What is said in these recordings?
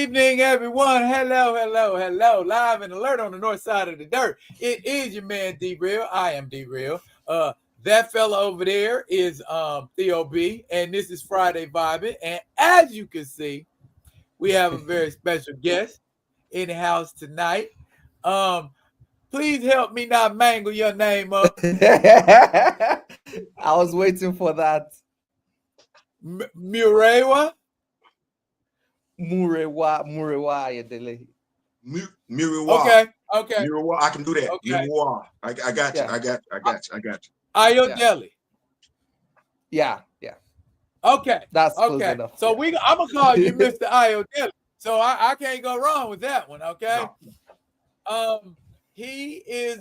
evening, everyone. Hello, hello, hello. Live and alert on the north side of the dirt. It is your man D-Real. I am D-Real. That fella over there is Theo B, and this is Friday Vibin. And as you can see, we have a very special guest in the house tonight. Um, Please help me not mangle your name up. I was waiting for that. Murewa. Murewa Ayodele. Murewa. Okay. Murewa, I can do that. Okay. Murewa. I got you. Yeah. I got you. Ayodele. Yeah. Okay. That's close Okay. enough. So Yeah. I'm gonna call you Mr. Ayodele. So I can't go wrong with that one. Okay. No. He is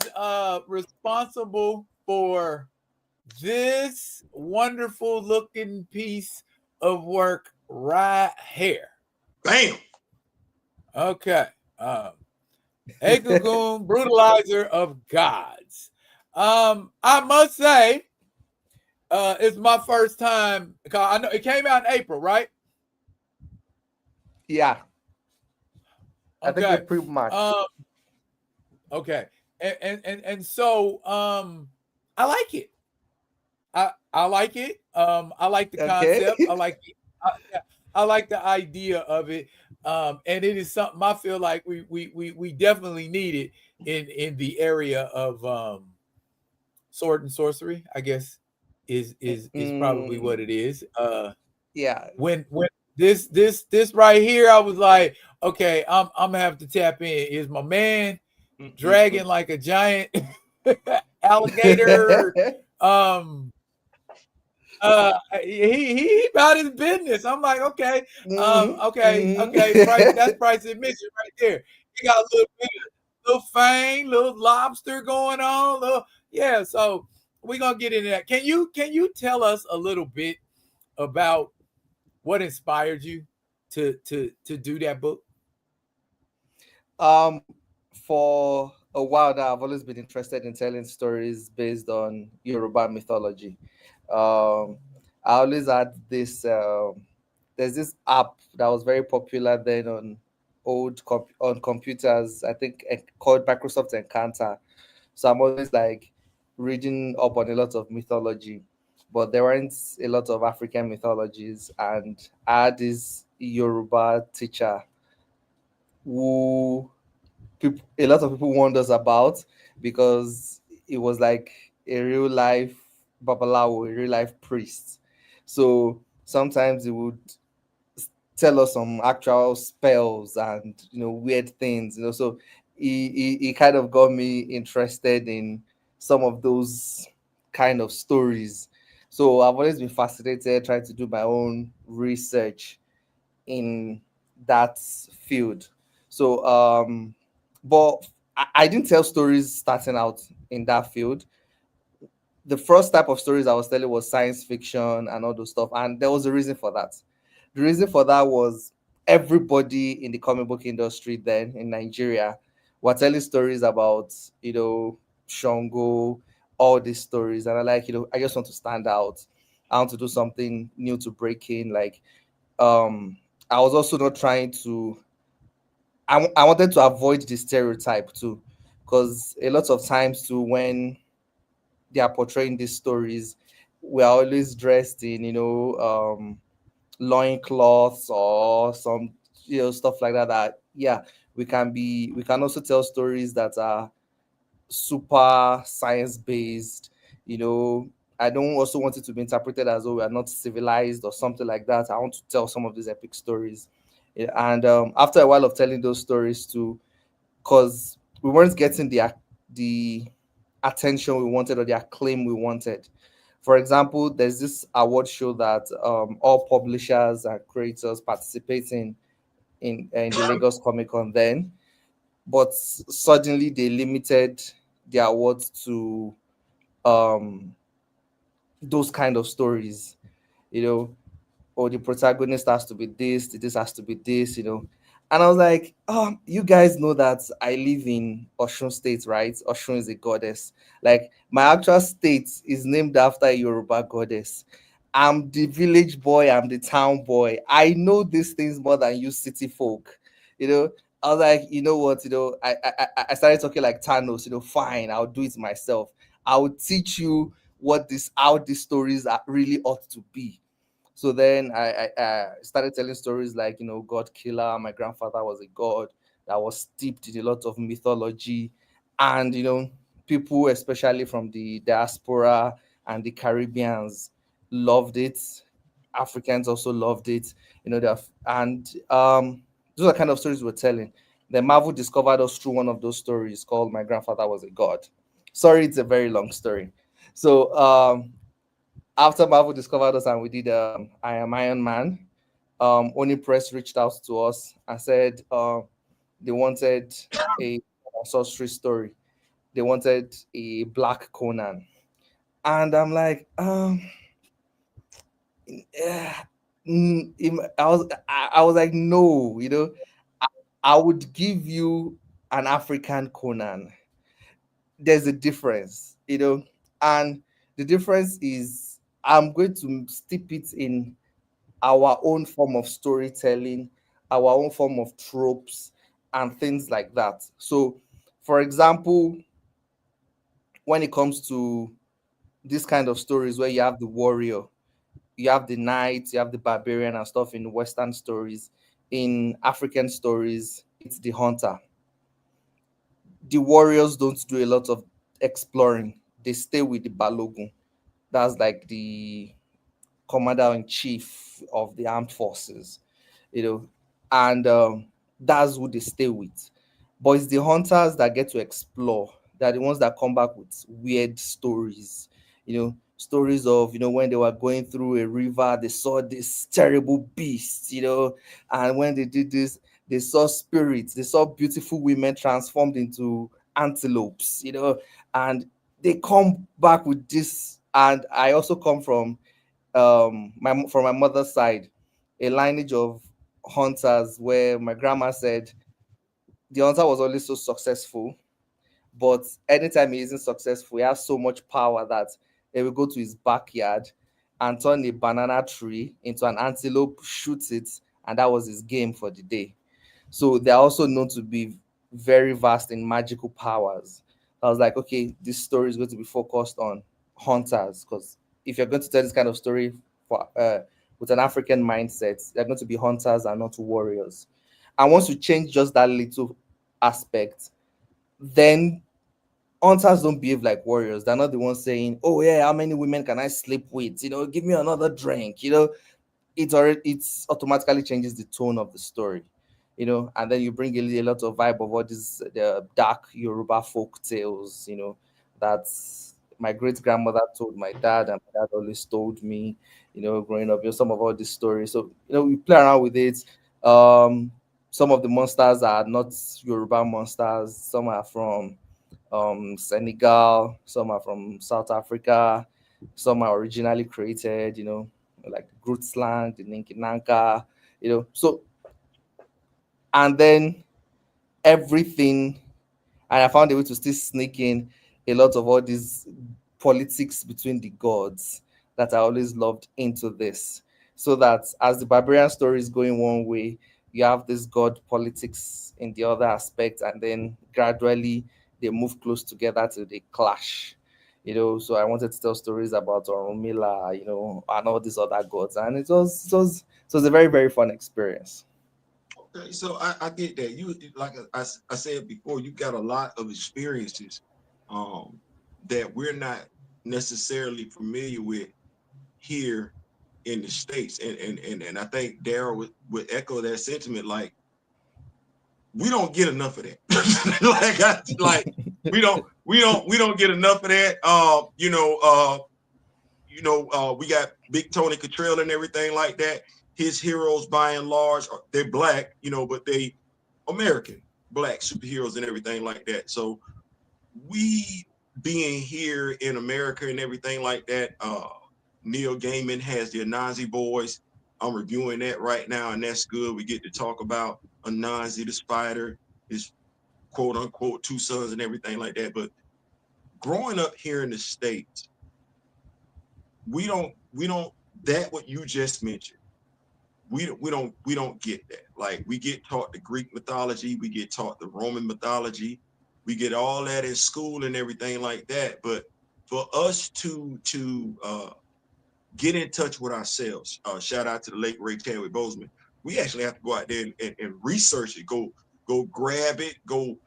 responsible for this wonderful looking piece of work right here. Bam. Okay. Ekagoon, brutalizer of gods. I must say, it's my first time. I know it came out in April, right? Yeah. I think Okay. April, March. Okay. And so I like it. I like it. I like the concept. I like the idea of it. And it is something I feel like we definitely need it in the area of sword and sorcery, I guess is probably what it is. Yeah. When this right here, I was like, okay, I'm gonna have to tap in. Is my man dragging like a giant alligator? He about his business. I'm like, okay, price, that's price admission right there. He got a little fang, little lobster going on, yeah. So we're gonna get into that. Can you tell us a little bit about what inspired you to do that book? For a while now, I've always been interested in telling stories based on Yoruba mythology. I always had this. There's this app that was very popular then on on computers. I think called Microsoft Encounter. So I'm always like reading up on a lot of mythology, but there weren't a lot of African mythologies, and I had this Yoruba teacher who a lot of people warned us about because it was like a real life babalawo, a real life priest. So sometimes he would tell us some actual spells and weird things. So he kind of got me interested in some of those kind of stories. So I've always been fascinated trying to do my own research in that field. So but I didn't tell stories starting out in that field. The first type of stories I was telling was science fiction and all those stuff, and there was a reason for that. The reason for that was everybody in the comic book industry then in Nigeria were telling stories about Shango, all these stories, and I like I just want to stand out. I want to do something new to break in. Like I was also not trying to. I wanted to avoid the stereotype too, because a lot of times too when they are portraying these stories, we are always dressed in loincloths or some stuff like that. That yeah, we can also tell stories that are super science based. I don't also want it to be interpreted as though we are not civilized or something like that. I want to tell some of these epic stories. Yeah, and after a while of telling those stories too, because we weren't getting the attention we wanted or the acclaim we wanted. For example, there's this award show that all publishers and creators participate in the Lagos Comic Con then, but suddenly they limited the awards to um, those kind of stories, or the protagonist has to be this has to be this. And I was like, oh, you guys know that I live in Osun State, right? Osun is a goddess. Like, my actual state is named after a Yoruba goddess. I'm the village boy, I'm the town boy. I know these things more than you city folk. You know, I was like, you know what, I started talking like Thanos, fine, I'll do it myself. I will teach you how these stories are really ought to be. So then I started telling stories like, God killer. My grandfather was a god that was steeped in a lot of mythology. And, people, especially from the diaspora and the Caribbeans, loved it. Africans also loved it. And those are kind of stories we're telling. Then Marvel discovered us through one of those stories called My Grandfather Was a God. Sorry, it's a very long story. So after Marvel discovered us and we did I Am Iron Man, Oni Press reached out to us and said they wanted a sorcery story. They wanted a Black Conan. And I'm like, yeah, I was like, no, I, I would give you an African Conan. There's a difference, and the difference is I'm going to steep it in our own form of storytelling, our own form of tropes, and things like that. So, for example, when it comes to this kind of stories where you have the warrior, you have the knight, you have the barbarian and stuff in Western stories, in African stories, it's the hunter. The warriors don't do a lot of exploring, they stay with the Balogun. That's like the commander in chief of the armed forces, you know, and that's who they stay with. But it's the hunters that get to explore. They're the ones that come back with weird stories, stories of, when they were going through a river, they saw this terrible beast, and when they did this, they saw spirits, they saw beautiful women transformed into antelopes, and they come back with this. And I also come from my mother's side, a lineage of hunters where my grandma said the hunter was always so successful, but anytime he isn't successful, he has so much power that he will go to his backyard and turn a banana tree into an antelope, shoot it, and that was his game for the day. So they're also known to be very vast in magical powers. I was like, okay, this story is going to be focused on hunters, because if you're going to tell this kind of story for with an African mindset, they're going to be hunters and not warriors. And once you change just that little aspect, then hunters don't behave like warriors. They're not the ones saying, "Oh yeah, how many women can I sleep with? Give me another drink." It's automatically changes the tone of the story, and then you bring a lot of vibe of all these the dark Yoruba folk tales, that my great grandmother told my dad and my dad always told me, growing up, some of all these stories. So, we play around with it. Um, some of the monsters are not Yoruba monsters, some are from Senegal, some are from South Africa, some are originally created, like the Groot slang, the Ninki Nanka, So, and then everything, and I found a way to still sneak in a lot of all these politics between the gods that I always loved into this. So that as the barbarian story is going one way, you have this god politics in the other aspect, and then gradually they move close together till they clash. So I wanted to tell stories about Orunmila, and all these other gods, and it was a very, very fun experience. Okay, so I get that. You like I said before, you got a lot of experiences um that we're not necessarily familiar with here in the States. And I think Daryl would echo that sentiment. Like, we don't get enough of that. like we don't get enough of that. We got Big Tony Cottrell and everything like that. His heroes, by and large, they're black, but they American black superheroes and everything like that. So we being here in America and everything like that, Neil Gaiman has the Anansi Boys. I'm reviewing that right now, and that's good. We get to talk about Anansi the Spider, his quote unquote two sons and everything like that. But growing up here in the States, we don't that what you just mentioned. we don't get that. Like, we get taught the Greek mythology, we get taught the Roman mythology, we get all that in school and everything like that. But for us to get in touch with ourselves, shout out to the late Ray Chadwick Boseman, we actually have to go out there and research it, go grab it, go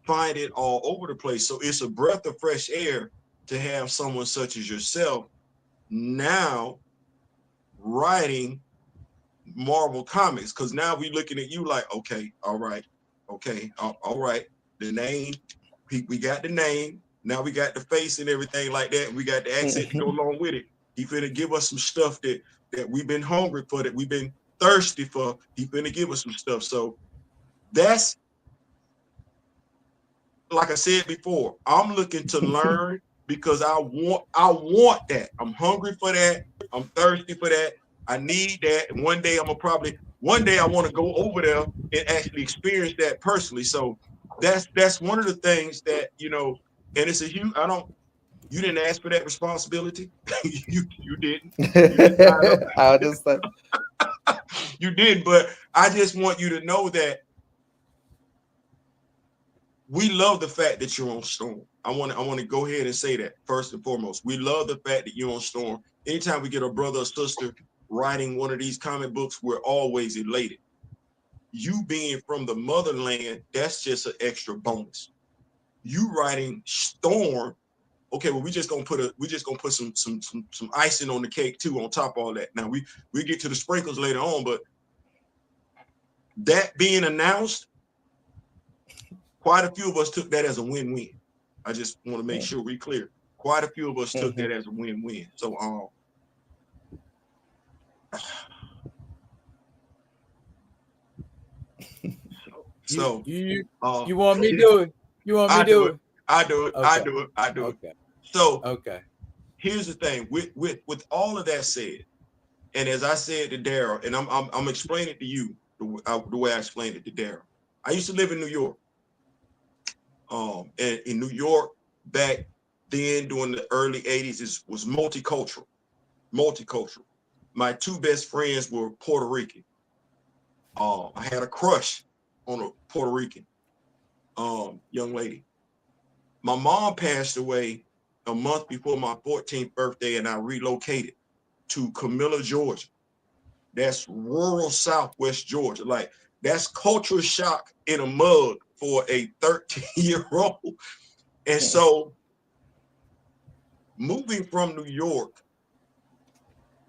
find it all over the place. So it's a breath of fresh air to have someone such as yourself now writing Marvel comics, because now we looking at you like, okay, all right, the name, we got the name, now we got the face and everything like that, we got the accent to go along with it. He finna give us some stuff that we've been hungry for, that we've been thirsty for. He finna give us some stuff. So that's, like I said before, I'm looking to learn because I want that. I'm hungry for that. I'm thirsty for that. I need that. And one day I want to go over there and actually experience that personally. So that's one of the things that, and it's a huge, you didn't ask for that responsibility. you didn't. You didn't sign up. I understand. You did, but I just want you to know that we love the fact that you're on Storm. I want to go ahead and say that first and foremost. We love the fact that you're on Storm. Anytime we get a brother or sister writing one of these comic books, we're always elated. You being from the motherland, that's just an extra bonus. You writing Storm, okay, well, we're just gonna put some icing on the cake too, on top of all that. Now we get to the sprinkles later on, but that being announced, quite a few of us took that as a win-win. I just want to make sure we're clear. Quite a few of us took that as a win-win. So you want me to do it? You want me to do it? I do it. Okay. I do it. Okay. So okay. Here's the thing. With all of that said, and as I said to Daryl, and I'm explaining to you the way I explained it to Daryl. I used to live in New York. And in New York back then during the early 80s was multicultural. My two best friends were Puerto Rican. I had a crush on a Puerto Rican young lady. My mom passed away a month before my 14th birthday, and I relocated to Camilla, Georgia. That's rural Southwest Georgia. Like, that's culture shock in a mug for a 13-year-old. And so moving from New York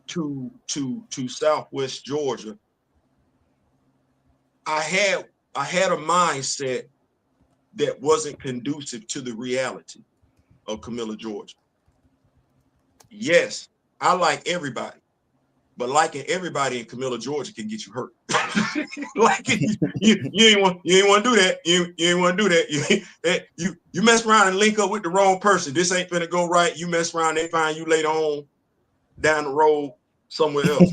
to Southwest Georgia, I had a mindset that wasn't conducive to the reality of Camilla, Georgia. Yes, I like everybody, but liking everybody in Camilla, Georgia can get you hurt. Like, you ain't want to do that. You ain't want to do that. You mess around and link up with the wrong person. This ain't finna go right. You mess around, they find you later on down the road somewhere else.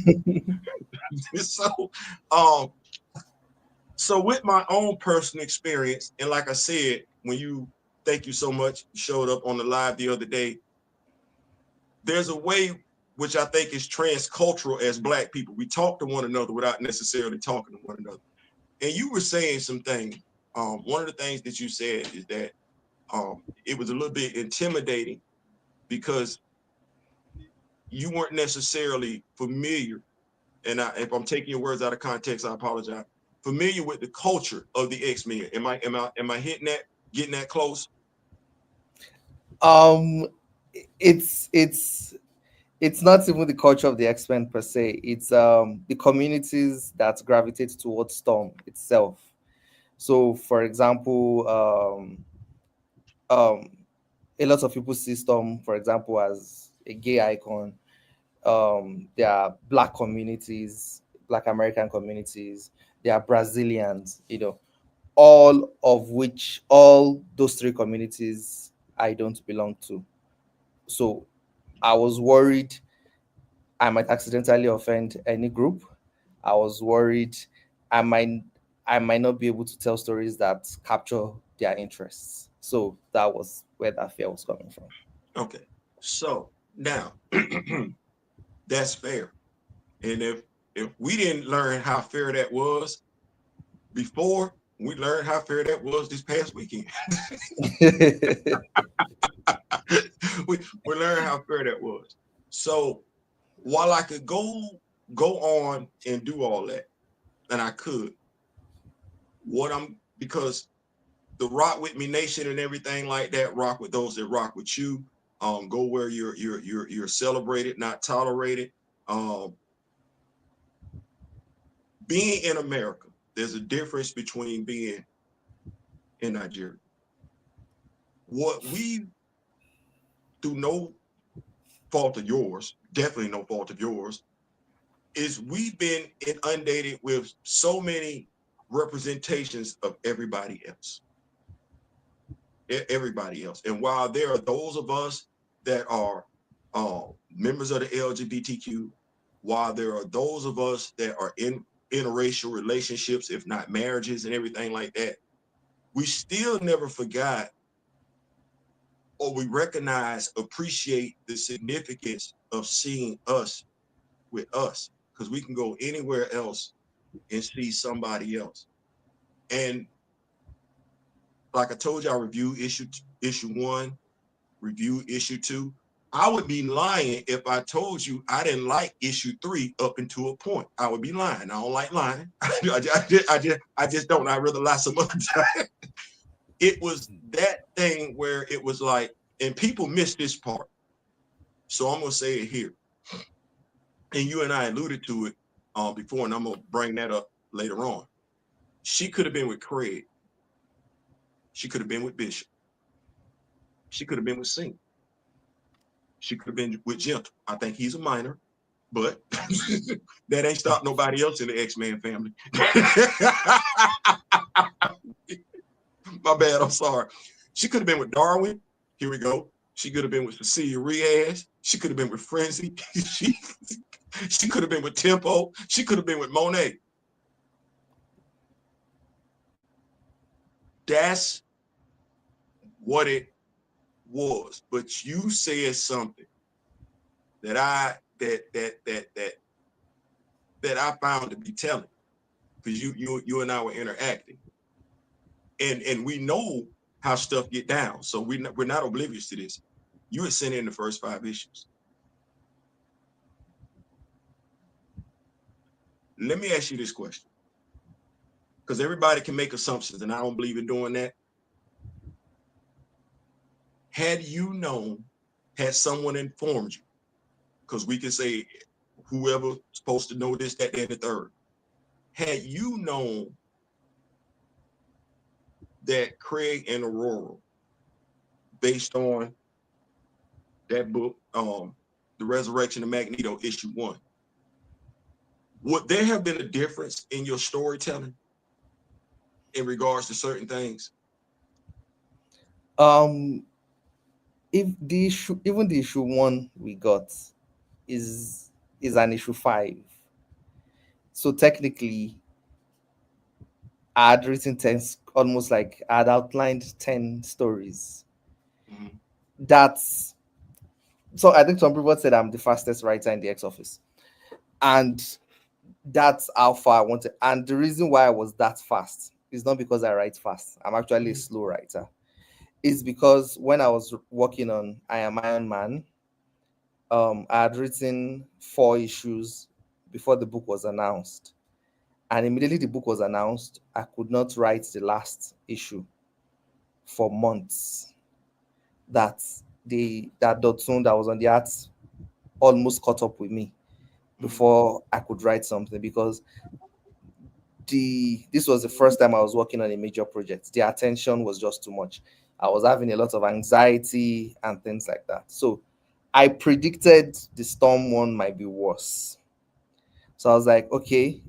So with my own personal experience, and like I said, thank you so much, you showed up on the live the other day. There's a way which I think is transcultural as Black people. We talk to one another without necessarily talking to one another. And you were saying some things. One of the things that you said is that it was a little bit intimidating because you weren't necessarily familiar. And if I'm taking your words out of context, I apologize. Familiar with the culture of the X-Men. Am I hitting that, getting that close? It's not even the culture of the X-Men per se. It's the communities that gravitate towards Storm itself. So, for example, a lot of people see Storm, for example, as a gay icon. There are Black communities, Black American communities. There are Brazilians. All those three communities I don't belong to. So I was worried I might accidentally offend any group. I was worried I might not be able to tell stories that capture their interests. So that was where that fear was coming from. Okay. So now that's fair. And if If we didn't learn how fair that was before, we learned how fair that was this past weekend. we learned how fair that was. So while I could go on and do all that, and I could, because the Rock With Me Nation and everything like that, rock with those that rock with you. Go where you're celebrated, not tolerated. Being in America, there's a difference between being in Nigeria. What we, through no fault of yours, definitely no fault of yours, is we've been inundated with so many representations of everybody else. Everybody else. And while there are those of us that are members of the LGBTQ, while there are those of us that are in interracial relationships, if not marriages and everything like that, we still never forgot, or we recognize, appreciate the significance of seeing us with us, because we can go anywhere else and see somebody else. And like I told you, I reviewed issue 1, review issue 2. I would be lying if I told you I didn't like issue 3 up until a point. I would be lying. I don't like lying. I just don't. I'd rather lie some other time. It was that thing where it was like, and people miss this part, so I'm gonna say it here. And you and I alluded to it before, and I'm gonna bring that up later on. She could have been with Craig. She could have been with Bishop. She could have been with Singh. She could have been with Gentle. I think he's a minor, but that ain't stopped nobody else in the X-Men family. My bad, I'm sorry. She could have been with Darwin. Here we go. She could have been with Cecilia Riaz. She could have been with Frenzy. She could have been with Tempo. She could have been with Monet. That's what it was. But you said something that I found to be telling, because you and I were interacting, and we know how stuff get down, so we're not oblivious to this. You had sent in the first 5 issues. Let me ask you this question, because everybody can make assumptions, and I don't believe in doing that. Had you known, had someone informed you, because we can say whoever's supposed to know this, that, and the third, had you known that Craig and Aurora, based on that book, The Resurrection of Magneto, issue 1, would there have been a difference in your storytelling in regards to certain things? If the issue, even the issue 1 we got is an issue 5, so technically I had written 10, almost like I had outlined 10 stories. Mm-hmm. That's, so I think some people said I'm the fastest writer in the X office, and that's how far I wanted. And the reason why I was that fast is not because I write fast. I'm actually a slow writer. It's because when I was working on I Am Iron Man, I had written 4 issues before the book was announced. And immediately the book was announced, I could not write the last issue for months. That Dotun that was on the art almost caught up with me before I could write something, because this was the first time I was working on a major project. The attention was just too much. I was having a lot of anxiety and things like that. So I predicted the Storm one might be worse. So I was like, okay,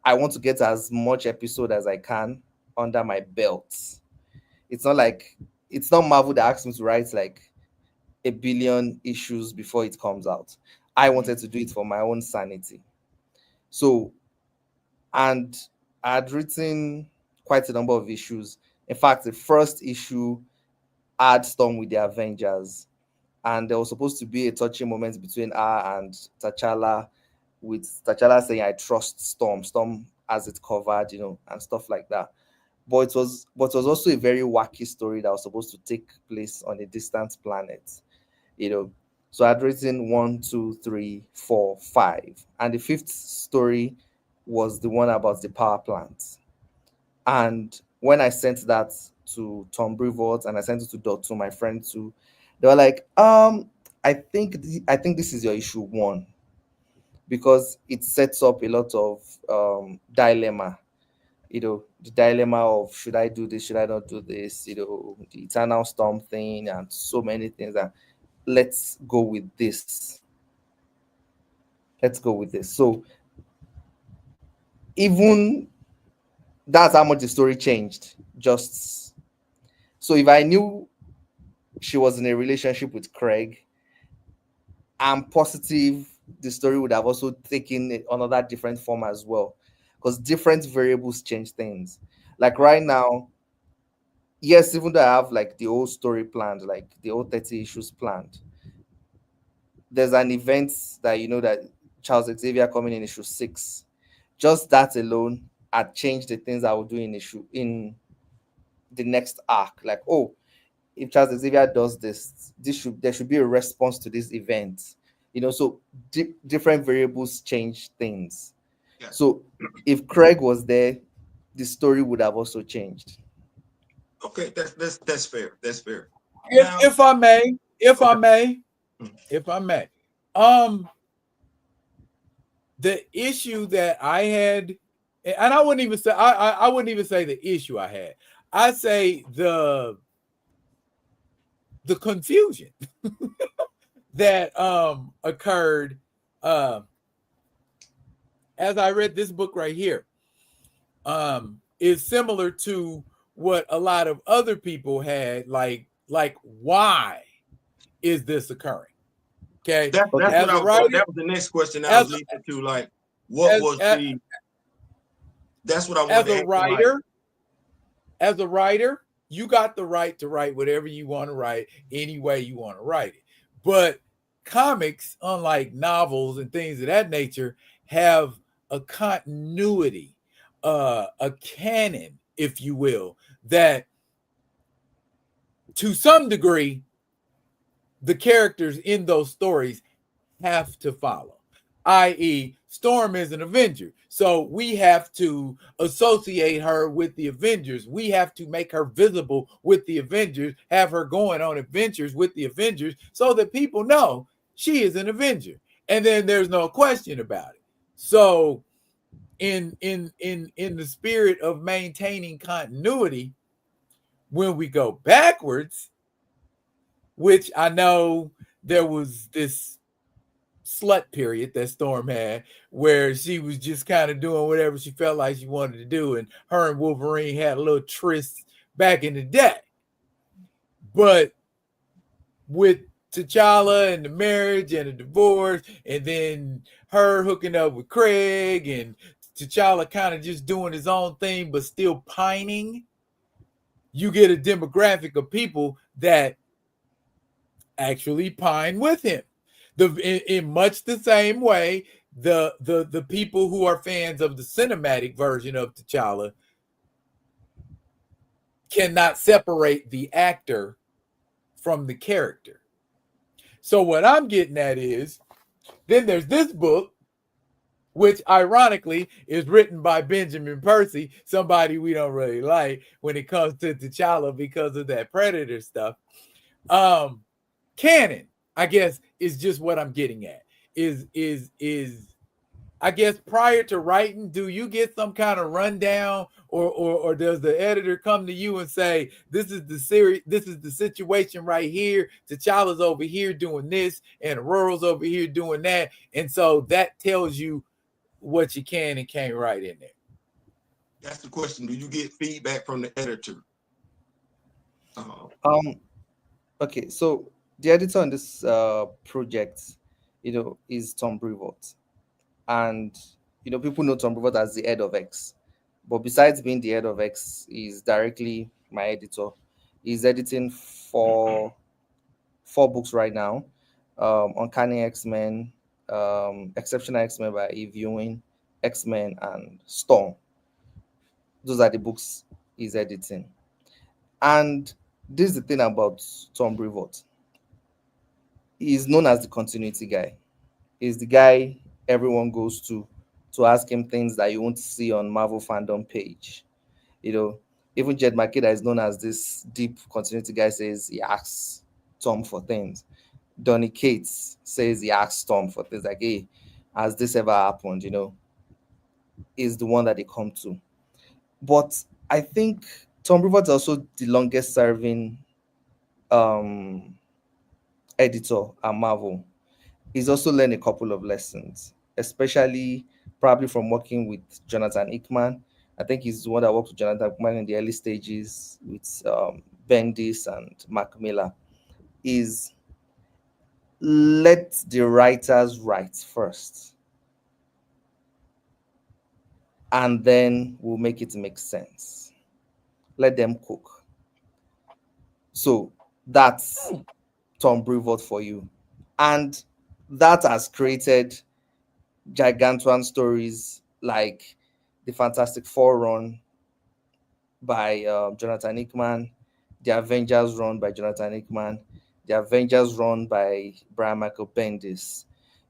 I want to get as much episode as I can under my belt. It's not Marvel that asked me to write like 1 billion issues before it comes out. I wanted to do it for my own sanity. So, and I had written quite a number of issues. In fact, the first issue had Storm with the Avengers, and there was supposed to be a touching moment between her and T'Challa, with T'Challa saying, "I trust Storm. Storm has it covered," and stuff like that. But it was also a very wacky story that was supposed to take place on a distant planet, you know. So I'd written 1, 2, 3, 4, 5, and the fifth story was the one about the power plant. And when I sent that to Tom Brevoort and I sent it to my friend too, they were like, I think this is your issue one, because it sets up a lot of dilemma. The dilemma of, should I do this, should I not do this, the eternal storm thing and so many things. And let's go with this. So even that's how much the story changed. Just so if I knew she was in a relationship with Craig, I'm positive the story would have also taken another different form as well, because different variables change things. Like right now, yes, even though I have like the old story planned, like the old 30 issues planned, there's an event that that Charles Xavier coming in issue 6. Just that alone had changed the things I would do in the next arc. Like, oh, if Charles Xavier does this, there should be a response to this event. So different variables change things. Yeah. So if Craig was there, the story would have also changed. Okay, that's fair. That's fair. If I may, the issue that I had, and I wouldn't even say I wouldn't even say the issue I had. I say the confusion that occurred as I read this book right here is similar to what a lot of other people had, like why is this occurring? Okay, that was the next question I was leading to. Like, what was the? That's what I wanted to ask. As a writer, you got the right to write whatever you want to write, any way you want to write it. But comics, unlike novels and things of that nature, have a continuity, a canon, if you will, that to some degree, the characters in those stories have to follow, i.e., Storm is an Avenger. So we have to associate her with the Avengers. We have to make her visible with the Avengers, have her going on adventures with the Avengers so that people know she is an Avenger. And then there's no question about it. So in the spirit of maintaining continuity, when we go backwards, which I know there was this slut period that Storm had where she was just kind of doing whatever she felt like she wanted to do, and her and Wolverine had a little tryst back in the day. But with T'Challa and the marriage and the divorce, and then her hooking up with Craig, and T'Challa kind of just doing his own thing but still pining, you get a demographic of people that actually pine with him. In much the same way, the people who are fans of the cinematic version of T'Challa cannot separate the actor from the character. So what I'm getting at is, then there's this book, which ironically is written by Benjamin Percy, somebody we don't really like when it comes to T'Challa because of that Predator stuff. Canon, I guess, is just what I'm getting at. Is I guess prior to writing, do you get some kind of rundown, or does the editor come to you and say, this is the series, this is the situation right here, T'Challa's over here doing this and Aurora's over here doing that, and so that tells you what you can and can't write in there? That's the question. Do you get feedback from the editor? Okay, so the editor on this project, is Tom Brevoort. And, people know Tom Brevoort as the head of X. But besides being the head of X, he's directly my editor. He's editing four books right now. Uncanny X-Men, Exceptional X-Men by Eve Ewing, X-Men, and Storm. Those are the books he's editing. And this is the thing about Tom Brevoort. He's known as the continuity guy. He's the guy everyone goes to ask him things that you won't see on Marvel fandom page. You know, even Jed Makeda is known as this deep continuity guy, says he asks Tom for things. Donny Cates says he asks Tom for things like, hey, has this ever happened? You know, is the one that they come to. But I think Tom Brevoort is also the longest serving um editor at Marvel. He's also learned a couple of lessons, especially probably from working with Jonathan Hickman. I think he's the one that worked with Jonathan Hickman in the early stages with Bendis and Mark Miller. Is let the writers write first, and then we'll make it make sense. Let them cook. So that's Tom Brevoort for you. And that has created gigantuan stories like the Fantastic Four run by Jonathan Hickman, the Avengers run by Jonathan Hickman, the Avengers run by Brian Michael Bendis.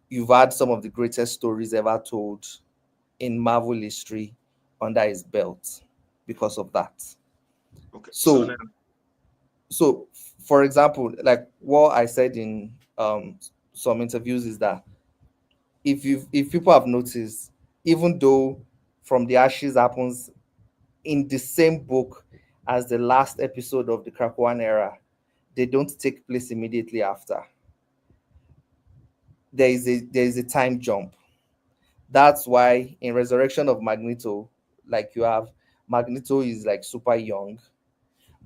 You've had some of the greatest stories ever told in Marvel history under his belt because of that. Okay. So, now, so for example, like what I said in some interviews is that if people have noticed, even though From the Ashes happens in the same book as the last episode of the Krakoan era, they don't take place immediately after. There is a time jump. That's why in Resurrection of Magneto, like you have Magneto is like super young,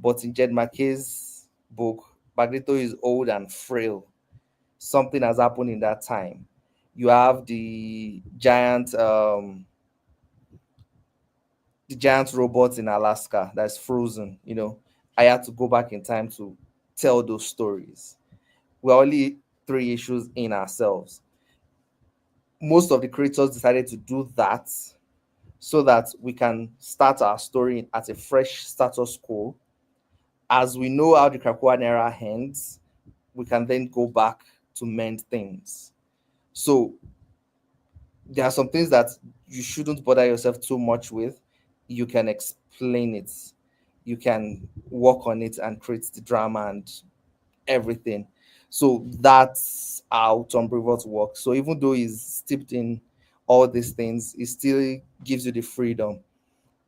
but in Jed McKay's book, Magneto is old and frail. Something has happened in that time. You have the giant robots in Alaska that's frozen. I had to go back in time to tell those stories. We're only 3 issues in ourselves. Most of the creators decided to do that so that we can start our story at a fresh status quo. As we know how the Krakoan era ends, we can then go back to mend things. So there are some things that you shouldn't bother yourself too much with. You can explain it, you can work on it and create the drama and everything. So that's how Tom Brevoort works. So even though he's steeped in all these things, he still gives you the freedom.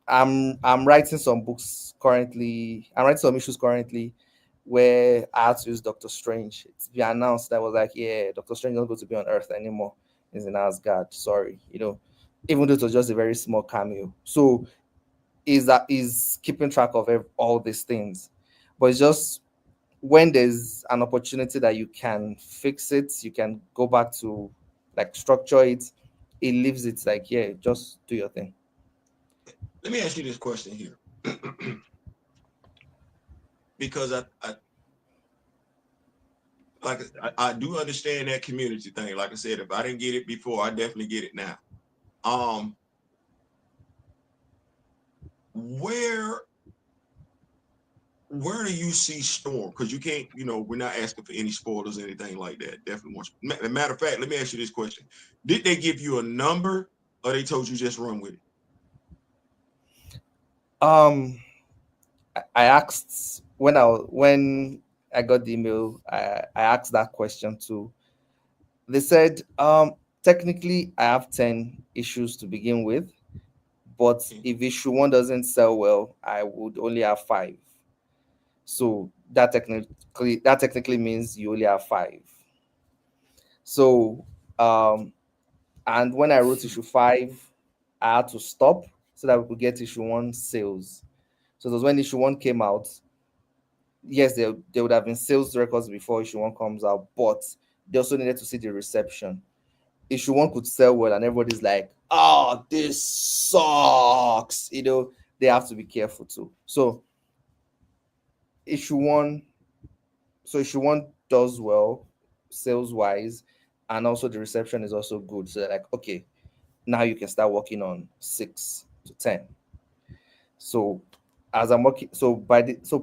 I'm writing some books currently. I'm writing some issues currently where I had to use Doctor Strange. It's been announced that was like, yeah, Doctor Strange is not going to be on Earth anymore. He's in Asgard. Sorry, even though it was just a very small cameo. So is keeping track of all these things, but it's just when there's an opportunity that you can fix it, you can go back to like structure it. It leaves it like, yeah, just do your thing. let me ask you this question here. Because I do understand that community thing. Like I said, if I didn't get it before, I definitely get it now. Where do you see Storm? Because you can't, we're not asking for any spoilers or anything like that. Definitely want you. Matter of fact, let me ask you this question: did they give you a number, or they told you just run with it? I asked when I got the email, I asked that question too. They said, technically I have 10 issues to begin with, but if issue 1 doesn't sell well, I would only have 5. So that technically means you only have 5. So and when I wrote issue 5, I had to stop so that we could get issue 1 sales. So it was when issue 1 came out. Yes, there would have been sales records before issue 1 comes out, but they also needed to see the reception. Issue 1 could sell well, and everybody's like, "Oh, this sucks." They have to be careful too. Issue 1, issue 1 does well sales wise, and also the reception is also good. So they're like, okay, now you can start working on 6 to 10. So as I'm working, so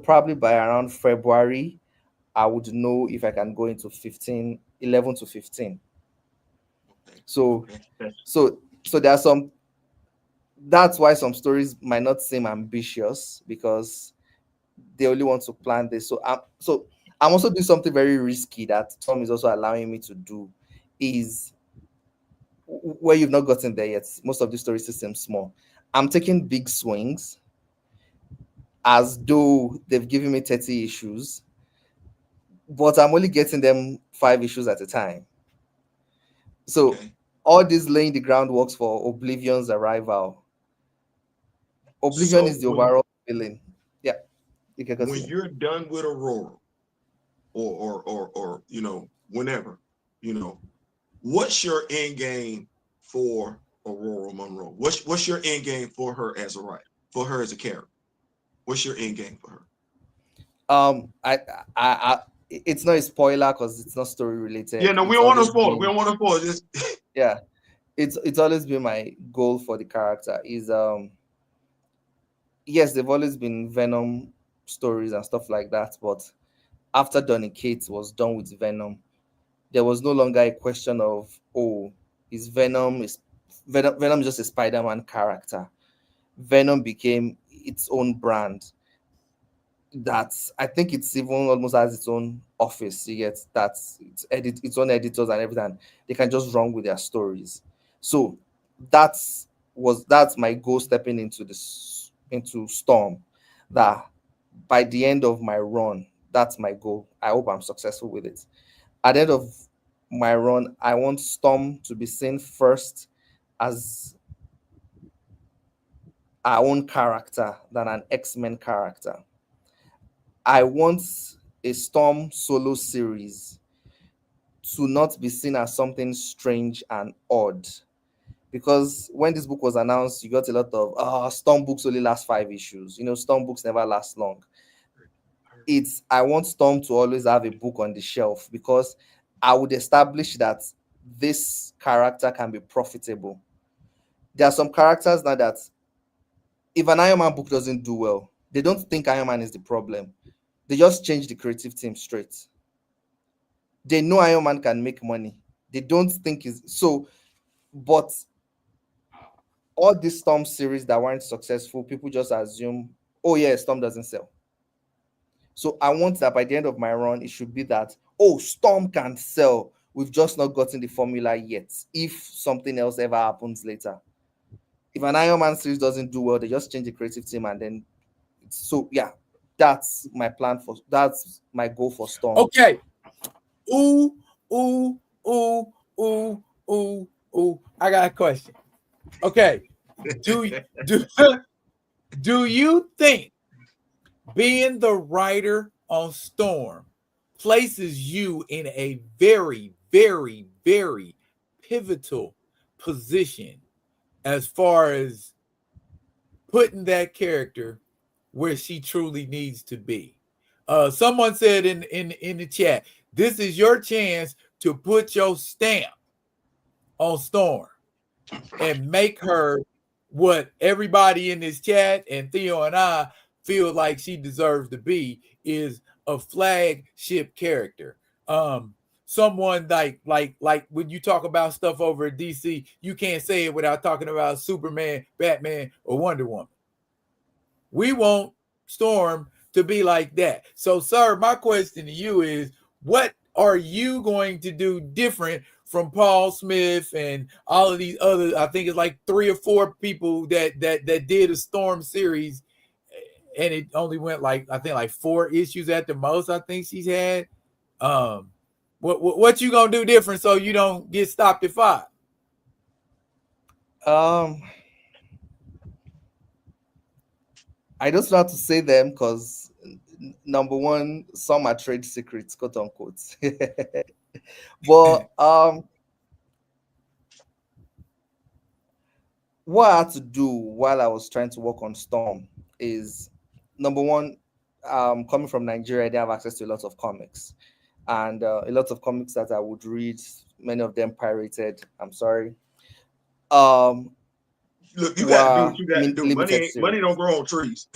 probably by around February, I would know if I can go into 15, 11 to 15. Okay. So Okay. so there are some, that's why some stories might not seem ambitious because they only want to plan this. So I'm also doing something very risky that Tom is also allowing me to do, is where you've not gotten there yet. Most of the stories still seem small. I'm taking big swings as though they've given me 30 issues, but I'm only getting them 5 issues at a time. So Okay. all this laying the groundwork for Oblivion's arrival. Oblivion So is the overall feeling. Yeah, you can when continue. you're done with Aurora, or whenever, you know, what's your end game for Aurora Monroe? What's your end game for her as a writer, for her as a character? What's your end game for her? I it's not a spoiler because it's not story Yeah, related. no, we It's don't want to always spoil it. We been, don't want to spoil it. Just yeah, it's always been my goal for the character is yes, they've always been Venom stories and stuff like that, but after Donny Cates was done with Venom, there was no longer a question of, oh, is Venom just a Spider-Man character. Venom became its own brand that I think it's even almost has its own office. You get that, its own editors and everything. They can just run with their stories. So that's my goal stepping into this, into Storm. That by the end of my run, that's my goal. I hope I'm successful with it. At the end of my run, I want Storm to be seen first as our own character than an X-Men character. I want a Storm solo series to not be seen as something strange and odd. Because when this book was announced, you got a lot of Storm books only last 5 issues. Storm books never last long. I want Storm to always have a book on the shelf because I would establish that this character can be profitable. There are some characters now that if an Iron Man book doesn't do well, they don't think Iron Man is the problem. They just change the creative team straight. They know Iron Man can make money. They don't think is so, but all these Storm series that weren't successful, people just assume, oh yeah, Storm doesn't sell. So I want that by the end of my run, it should be that, oh, Storm can sell. We've just not gotten the formula yet. If something else ever happens later. If an Iron Man series doesn't do well, they just change the creative team and then so yeah, that's my goal for Storm. Okay. Ooh, ooh, ooh, ooh, ooh, ooh. I got a question. Okay. Do do do you think being the writer on Storm places you in a very, very, very pivotal position as far as putting that character where she truly needs to be? Someone said in the chat, this is your chance to put your stamp on Storm and make her what everybody in this chat and Theo and I feel like she deserves to be, is a flagship character. Someone like when you talk about stuff over at DC, you can't say it without talking about Superman, Batman, or Wonder Woman. We want Storm to be like that. So, sir, my question to you is, what are you going to do different from Paul Smith and all of these other? I think it's like 3 or 4 people that did a Storm series, and it only went like, I think like 4 issues at the most. I think she's had. Um, what you gonna do different so you don't get stopped at 5? I just have to say them because number one, some are trade secrets, quote unquote. But what I had to do while I was trying to work on Storm is, number one, coming from Nigeria, they have access to a lot of comics. and a lot of comics that I would read, many of them pirated. I'm sorry. Um, Look, you got to do were what you got to do. limited Money don't series. grow on trees.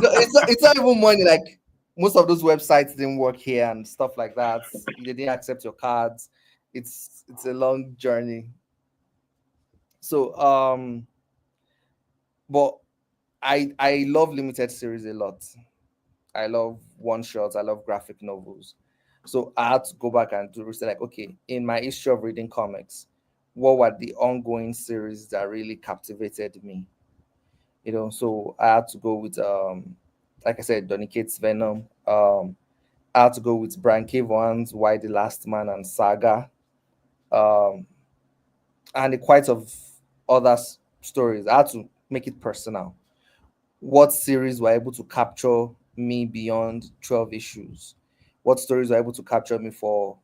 No, it's not even money. Like most of those websites didn't work here and stuff like that. They didn't accept your cards. It's a long journey. So but I love limited series a lot. I love one shots. I love graphic novels. So I had to go back and do research. Like, okay, in my history of reading comics, what were the ongoing series that really captivated me? So I had to go with like I said, Donny Cates' Venom. I had to go with Brian K. Vaughan's Why the Last Man and Saga. Um, and quite of other stories. I had to make it personal. What series were able to capture me beyond 12 issues? What stories were able to capture me for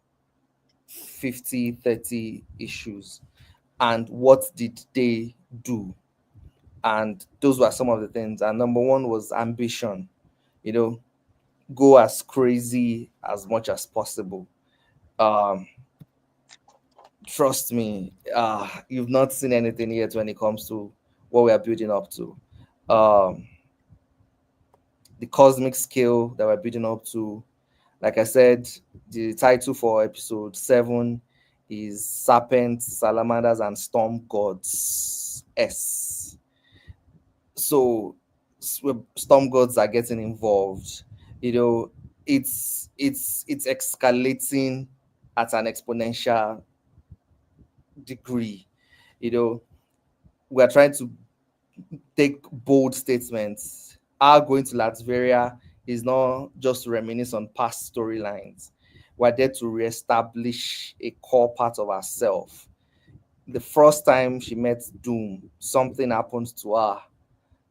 50, 30 issues? And what did they do? And those were some of the things. And number one was ambition. You know, go as crazy as much as possible. Um, Trust me, you've not seen anything yet when it comes to what we are building up to. Um, the cosmic scale that we're building up to. Like I said, the title for episode 7 is Serpents, Salamanders, and Storm Gods S. So storm gods are getting involved. You know, it's escalating at an exponential degree. You know, we are trying to take bold statements. Our going to Latveria is not just to reminisce on past storylines. We're there to reestablish a core part of ourselves. The first time she met Doom, something happened to her.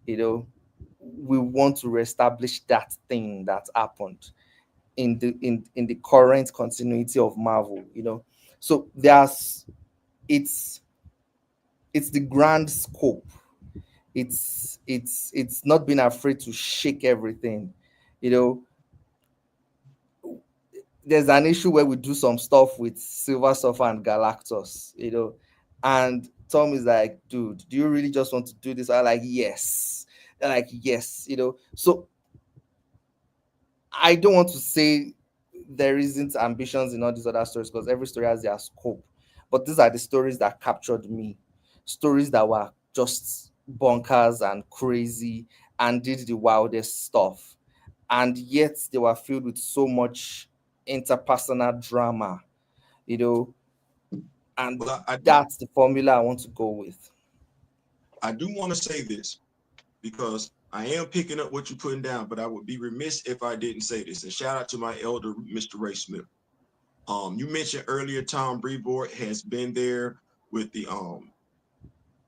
You know, we want to reestablish that thing that happened in the current continuity of Marvel. So it's it's the grand scope. It's not being afraid to shake everything. you know there's an issue where we do some stuff with Silver Surfer and Galactus, and Tom is like, dude, do you really just want to do this? I'm like, yes. They're like, yes. So I don't want to say there isn't ambitions in all these other stories, because every story has their scope, but these are the stories that captured me. Stories that were just bonkers and crazy and did the wildest stuff, and yet they were filled with so much interpersonal drama, you know, and Well, that's the formula I want to go with. I do want to say this because I am picking up what you're putting down, but I would be remiss if I didn't say this. And shout out to my elder, Mr. Ray Smith. You mentioned earlier Tom Brevoort has been there with the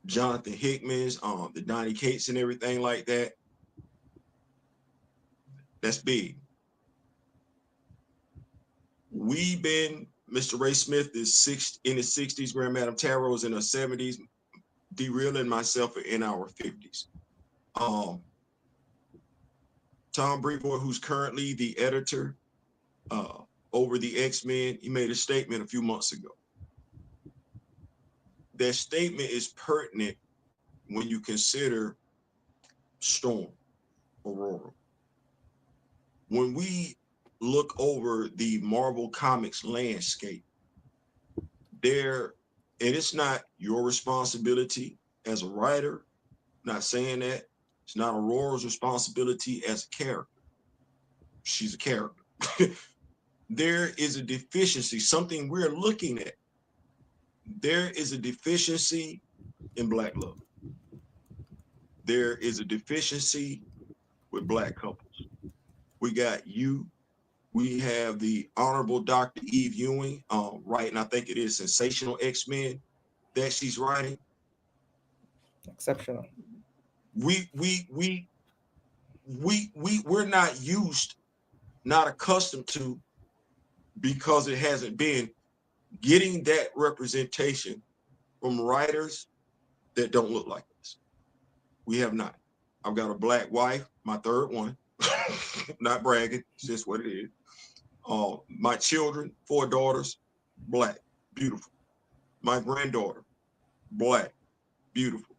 Jonathan Hickmans, the Donny Cates and everything like that. That's big. We've been Mr. Ray Smith is in his 60s, Grand Madam Tarot's in her 70s, D-Real and myself are in our 50s. Tom Brevoort, who's currently the editor over the X-Men, he made a statement a few months ago. That statement is pertinent when you consider Storm, Aurora. When we look over the Marvel Comics landscape, and it's not your responsibility as a writer, not saying that. It's not Aurora's responsibility as a character. She's a character. There is a deficiency, something we're looking at. There is a deficiency in Black love. There is a deficiency with Black couples. We got you. We have the Honorable Dr. Eve Ewing writing, I think it is Sensational X-Men that she's writing. Exceptional. We're not used, not accustomed to, because it hasn't been getting that representation from writers that don't look like us. We have not. I've got a Black wife, my third one. Not bragging, it's just what it is. My children, 4 daughters, black, beautiful. My granddaughter, black, beautiful.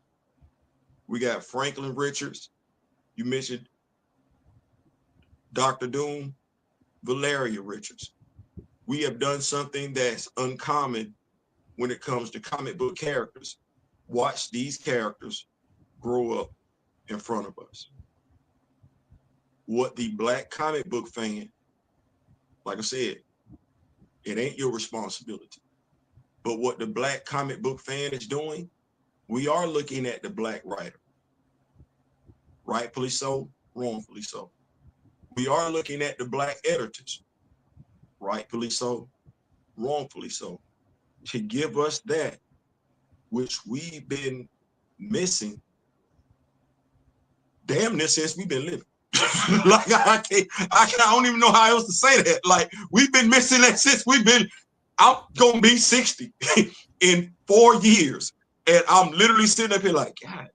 We got Franklin Richards. You mentioned Dr. Doom, Valeria Richards. We have done something that's uncommon when it comes to comic book characters. Watch these characters grow up in front of us. What the black comic book fan, like I said, it ain't your responsibility. But what the black comic book fan is doing, we are looking at the black writer. Rightfully so, wrongfully so. We are looking at the black editors. Rightfully so, wrongfully so. To give us that which we've been missing damn near since we've been living. Like I don't even know how else to say that. Like we've been missing that since I'm gonna be 60 in 4 years. And I'm literally sitting up here like, God,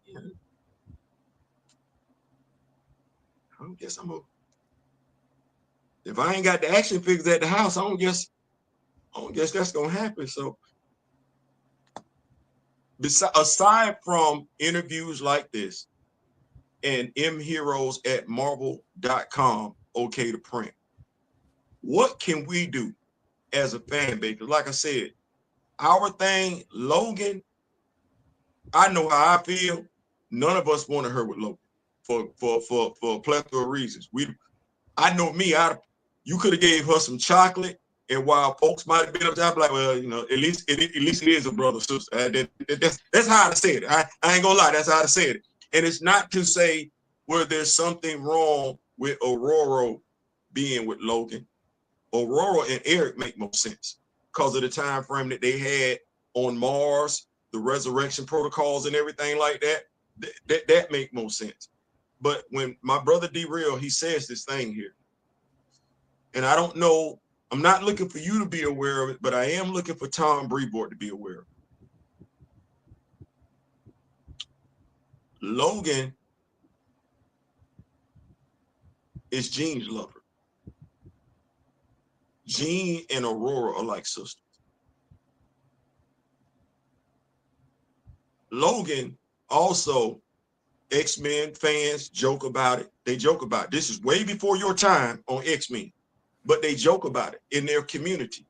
I guess if I ain't got the action figures at the house, I don't guess that's gonna happen. So aside from interviews like this and mheroes at marvel.com, okay to print, what can we do as a fan base? Like I said, our thing, Logan, I know how I feel. None of us wanted her with Logan for a plethora of reasons. I know me, you could have gave her some chocolate, and while folks might have been up there, I'd be like, well, at least it is a brother sister. That's how I said it. I ain't gonna lie, that's how I said it. And it's not to say where there's something wrong with Aurora being with Logan. Aurora and Eric make more sense because of the time frame that they had on Mars, the resurrection protocols and everything like that. That make more sense. But when my brother D-Real, he says this thing here, and I don't know, I'm not looking for you to be aware of it, but I am looking for Tom Brevoort to be aware of it. Logan is Jean's lover. Jean and Aurora are like sisters. Logan also, X-Men fans joke about it. They joke about it. This is way before your time on X-Men, but they joke about it in their community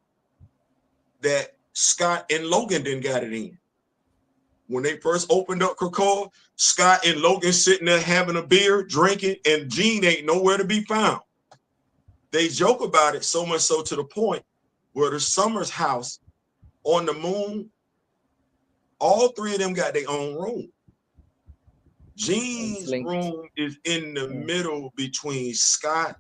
that Scott and Logan didn't got it in. When they first opened up Krakoa, Scott and Logan sitting there having a beer, drinking, and Jean ain't nowhere to be found. They joke about it so much so to the point where the Summers house on the moon, all 3 of them got their own room. Jean's room is in the middle between Scott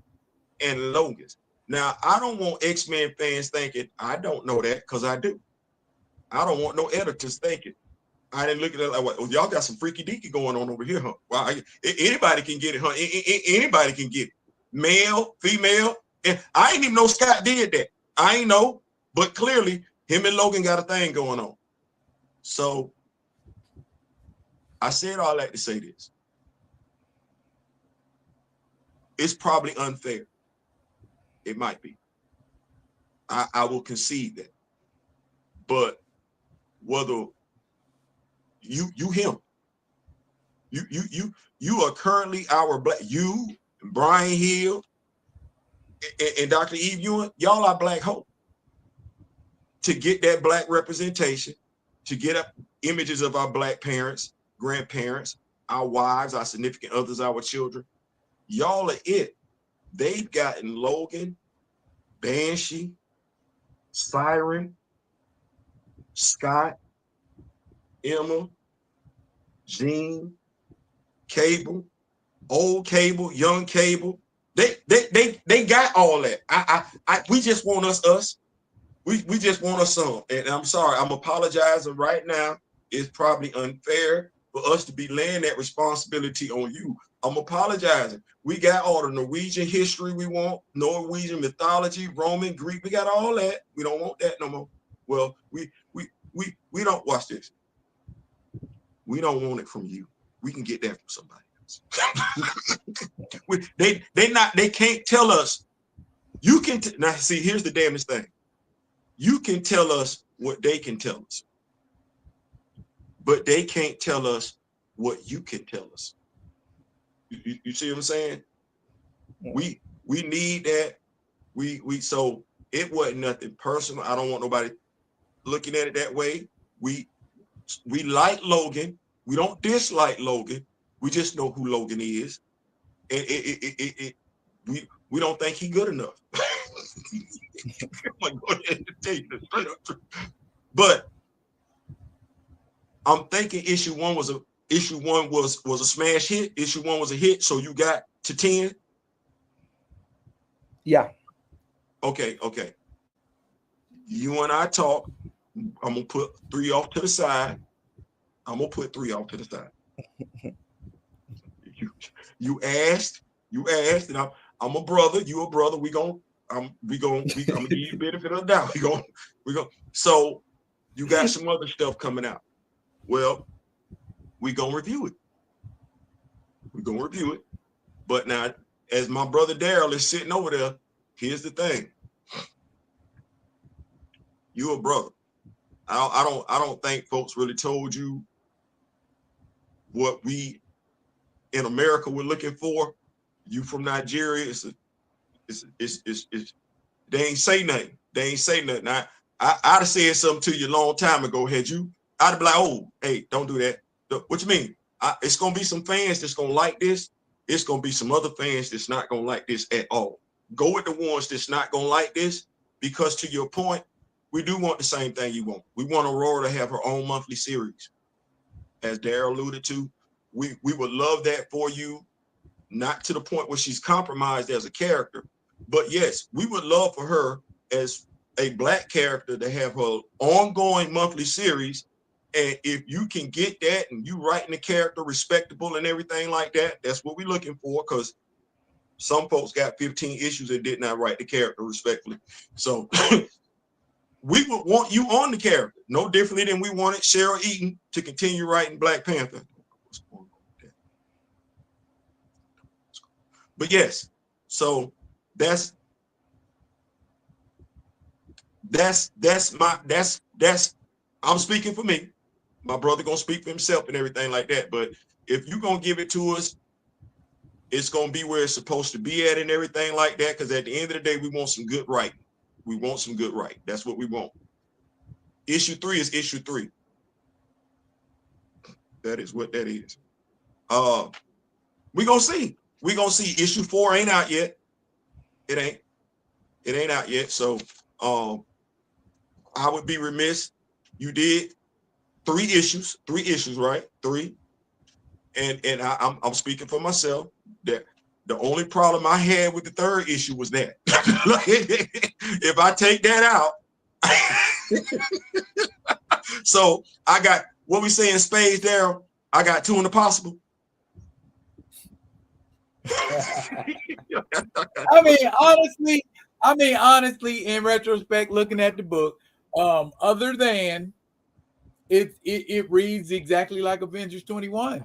and Logan's. Now, I don't want X-Men fans thinking, I don't know that, because I do. I don't want no editors thinking. I didn't look at it like, well, y'all got some freaky deaky going on over here, huh? Well, anybody can get it, huh? Anybody can get it. Male, female. And I didn't even know Scott did that. I ain't know, but clearly him and Logan got a thing going on. So I said all that to say this. It's probably unfair. It might be. I will concede that. But whether him, you are currently our black, you, Brian Hill, and Dr. Eve Ewing, y'all are Black Hope. To get that black representation, to get up images of our black parents, grandparents, our wives, our significant others, our children, y'all are it. They've gotten Logan, Banshee, Siren, Scott, Emma, Jean, Cable, old Cable, young Cable. They got all that. We just want us. We just want us some. And I'm sorry, I'm apologizing right now. It's probably unfair for us to be laying that responsibility on you. I'm apologizing. We got all the Norwegian history we want, Norwegian mythology, Roman, Greek. We got all that. We don't want that no more. Well, we don't watch this. We don't want it from you. We can get that from somebody else. They can't tell us. You can now see. Here's the damnest thing. You can tell us what they can tell us, but they can't tell us what you can tell us. You see what I'm saying? We need that. So it wasn't nothing personal. I don't want nobody looking at it that way. We like Logan. We don't dislike Logan. We just know who Logan is, and we don't think he's good enough. But I'm thinking issue one was a smash hit. Issue one was a hit, so you got to 10. Yeah. Okay. You and I talk. I'm gonna put 3 off to the side. You asked, and I'm a brother. You a brother. I'm gonna give you benefit of the doubt. We go. So you got some other stuff coming out. Well, we gonna review it. But now, as my brother D-Real is sitting over there, here's the thing. You a brother. I don't think folks really told you what we in America were looking for. You from Nigeria, they ain't say nothing. I'd have said something to you a long time ago. I'd be like, oh, hey, don't do that. What you mean? It's gonna be some fans that's gonna like this. It's gonna be some other fans that's not gonna like this at all. Go with the ones that's not gonna like this, because to your point, we do want the same thing you want. We want Aurora to have her own monthly series. As D-Real alluded to, we would love that for you, not to the point where she's compromised as a character, but yes, we would love for her as a Black character to have her ongoing monthly series. And if you can get that and you writing the character respectable and everything like that, that's what we're looking for, because some folks got 15 issues and did not write the character respectfully. So we would want you on the character, no differently than we wanted Cheryl Eaton to continue writing Black Panther. But yes, so that's I'm speaking for me. My brother gonna speak for himself and everything like that. But if you're gonna give it to us, it's gonna be where it's supposed to be at and everything like that. Because at the end of the day, we want some good writing. That's what we want. Issue 3 is issue 3. That is what that is. We gonna see. Issue 4 ain't out yet. It ain't out yet. So I would be remiss. You did 3 issues, right? 3. And I'm speaking for myself. That the only problem I had with the 3rd issue was that if I take that out, so I got what we say in spades there. I got 2 in the possible. I mean, honestly, in retrospect, looking at the book, other than it reads exactly like Avengers 21.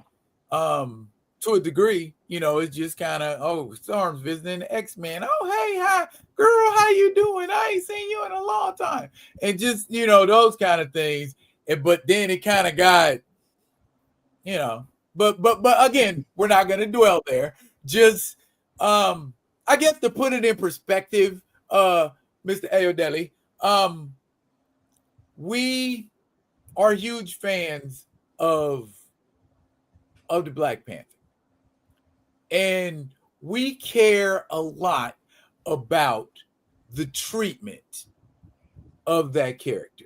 To a degree, it's just kind of, Storm's visiting the X-Men. Oh, hey, hi, girl, how you doing? I ain't seen you in a long time. And just, those kind of things. But then it kind of got, but again, we're not going to dwell there. Just, I guess to put it in perspective, Mr. Ayodele, we are huge fans of the Black Panther. And we care a lot about the treatment of that character.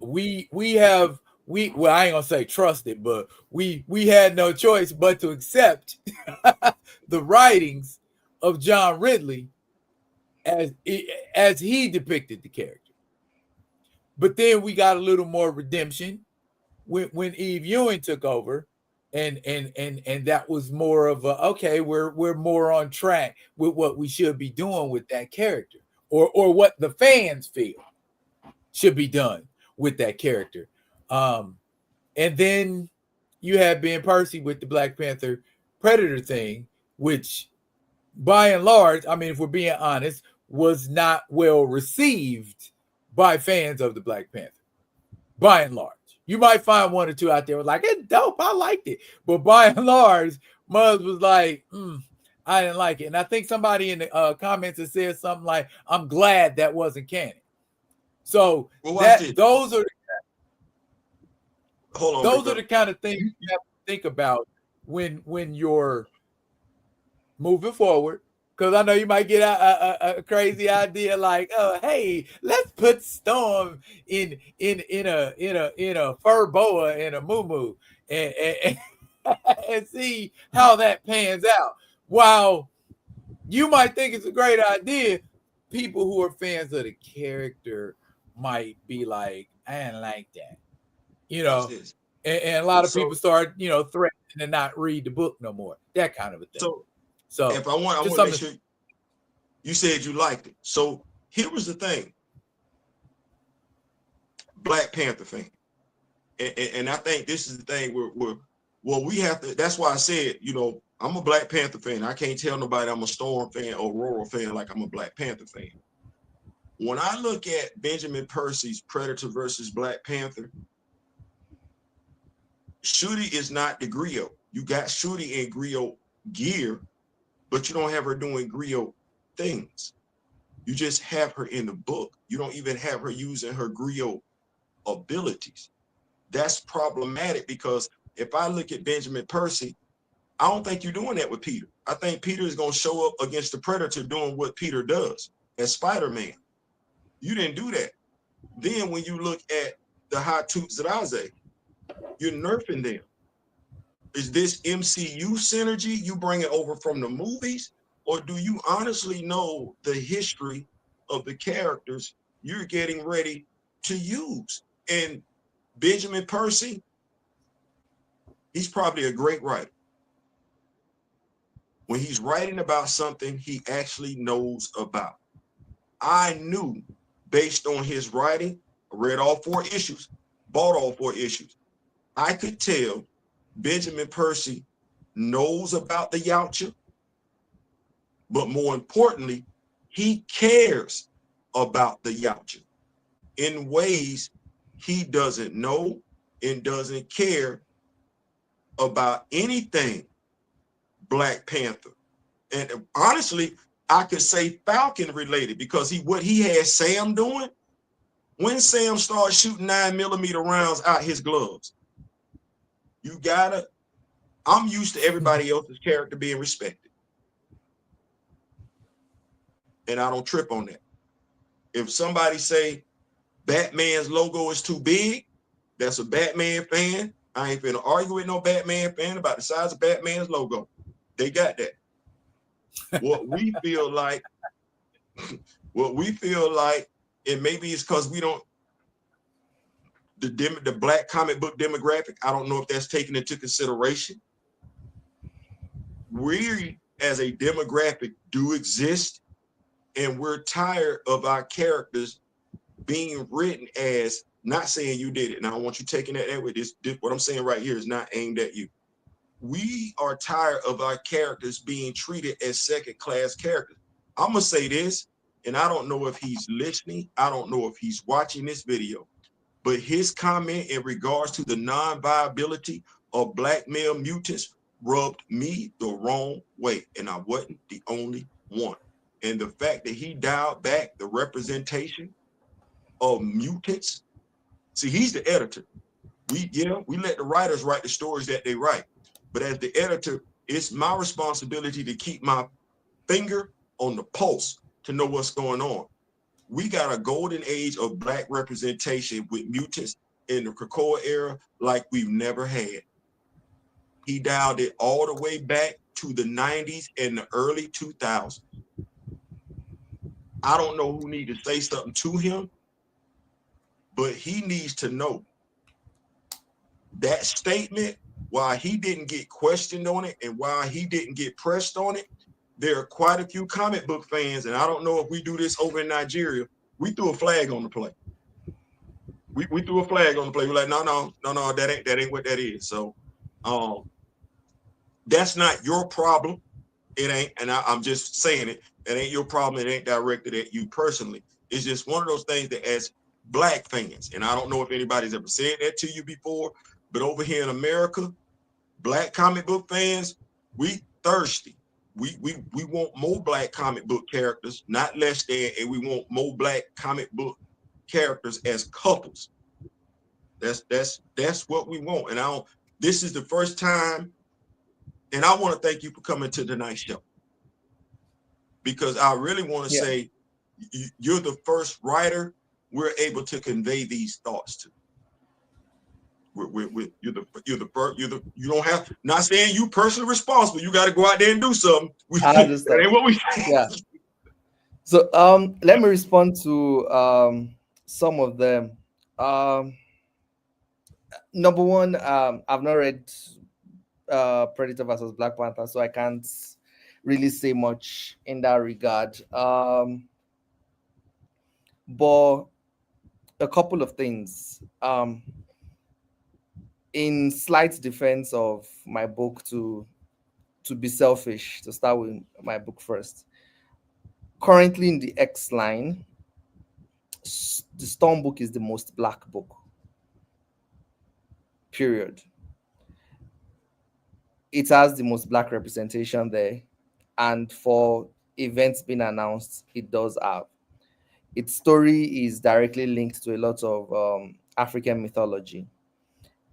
We I ain't gonna say trusted, but we had no choice but to accept the writings of John Ridley as he depicted the character. But then we got a little more redemption when Eve Ewing took over. And that was more of a, okay, we're more on track with what we should be doing with that character, or what the fans feel should be done with that character. And then you had Ben Percy with the Black Panther Predator thing, which by and large, I mean, if we're being honest, was not well received by fans of the Black Panther. By and large, you might find one or two out there like, it's dope, I liked it, but by and large, Muzz was like, I didn't like it. And I think somebody in the comments has said something like, I'm glad that wasn't canon. So those are the kind of things you have to think about when you're moving forward. Because I know you might get a crazy idea like, oh, hey, let's put Storm in a fur boa and a muumuu and see how that pans out. While you might think it's a great idea, people who are fans of the character might be like, I didn't like that. You know, and a lot of people start, threatening to not read the book no more. That kind of a thing. So if I want to make sure you said you liked it. So here was the thing. Black Panther fan. And I think this is the thing where we have to, that's why I said, I'm a Black Panther fan. I can't tell nobody I'm a Storm fan or Aurora fan like I'm a Black Panther fan. When I look at Benjamin Percy's Predator versus Black Panther, Shooty is not the griot. You got Shooty in griot gear, but you don't have her doing griot things. You just have her in the book. You don't even have her using her griot abilities. That's problematic because if I look at Benjamin Percy, I don't think you're doing that with Peter. I think Peter is going to show up against the Predator doing what Peter does as Spider-Man. You didn't do that. Then when you look at the Hatu Zraze, you're nerfing them. Is this MCU synergy you bring it over from the movies? Or do you honestly know the history of the characters you're getting ready to use? And Benjamin Percy, he's probably a great writer. When he's writing about something he actually knows about. I knew based on his writing, I read all 4 issues, bought all 4 issues. I could tell Benjamin Percy knows about the Yautja, but more importantly, he cares about the Yautja in ways he doesn't know and doesn't care about anything Black Panther. And honestly, I could say Falcon related because what he had Sam doing, when Sam started shooting 9mm rounds out his gloves, I'm used to everybody else's character being respected. And I don't trip on that. If somebody say Batman's logo is too big, that's a Batman fan. I ain't finna argue with no Batman fan about the size of Batman's logo. They got that. What we feel like, and maybe it's because we don't, the Black comic book demographic, I don't know if that's taken into consideration. We as a demographic do exist, and we're tired of our characters being written as, not saying you did it. And I don't want you taking that way. This, what I'm saying right here is not aimed at you. We are tired of our characters being treated as second-class characters. I'm going to say this, and I don't know if he's listening. I don't know if he's watching this video, but his comment in regards to the non-viability of Black male mutants rubbed me the wrong way, and I wasn't the only one. And the fact that he dialed back the representation of mutants, see, he's the editor. We let the writers write the stories that they write. But as the editor, it's my responsibility to keep my finger on the pulse to know what's going on. We got a golden age of Black representation with mutants in the Krakoa era like we've never had. He dialed it all the way back to the 90s and the early 2000s. I don't know who needs to say something to him, but he needs to know that statement, why he didn't get questioned on it and why he didn't get pressed on it. There are quite a few comic book fans, and I don't know if we do this over in Nigeria. We threw a flag on the play. We threw a flag on the play. We're like, no, that ain't what that is. So Um, that's not your problem. It ain't, and I'm just saying it. It ain't your problem. It ain't directed at you personally. It's just one of those things that, as Black fans, and I don't know if anybody's ever said that to you before, but over here in America, Black comic book fans, we thirsty. We want more Black comic book characters, not less than, and we want more Black comic book characters as couples. That's what we want. And I don't. This is the first time, and I want to thank you for coming to tonight's show, because I really want to say you're the first writer we're able to convey these thoughts to. You're the first. You don't have. Not saying you personally responsible. You got to go out there and do something. I understand. That ain't what we. Yeah. So let me respond to some of them. Number one, I've not read Predator versus Black Panther, so I can't really say much in that regard. But a couple of things. In slight defense of my book, to be selfish, to start with my book first. Currently in the X line, the Storm book is the most Black book. Period. It has the most Black representation there, and for events being announced, it does have. Its story is directly linked to a lot of African mythology.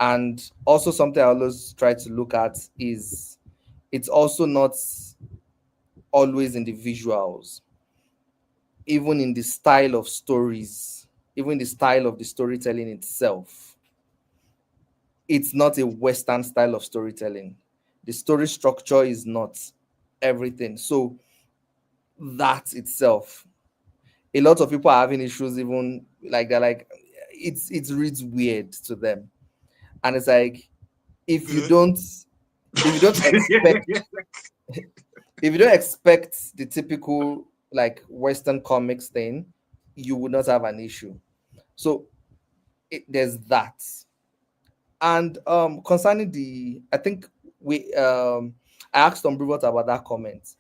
And also something I always try to look at is it's also not always in the visuals, even in the style of stories, even the style of the storytelling itself. It's not a Western style of storytelling. The story structure is not everything. So that itself, a lot of people are having issues, even like they're like, it reads weird to them. And it's like, if you don't expect if you don't expect the typical like Western comics thing, you would not have an issue. So there's that. And concerning I think I asked Brevoort about that comment.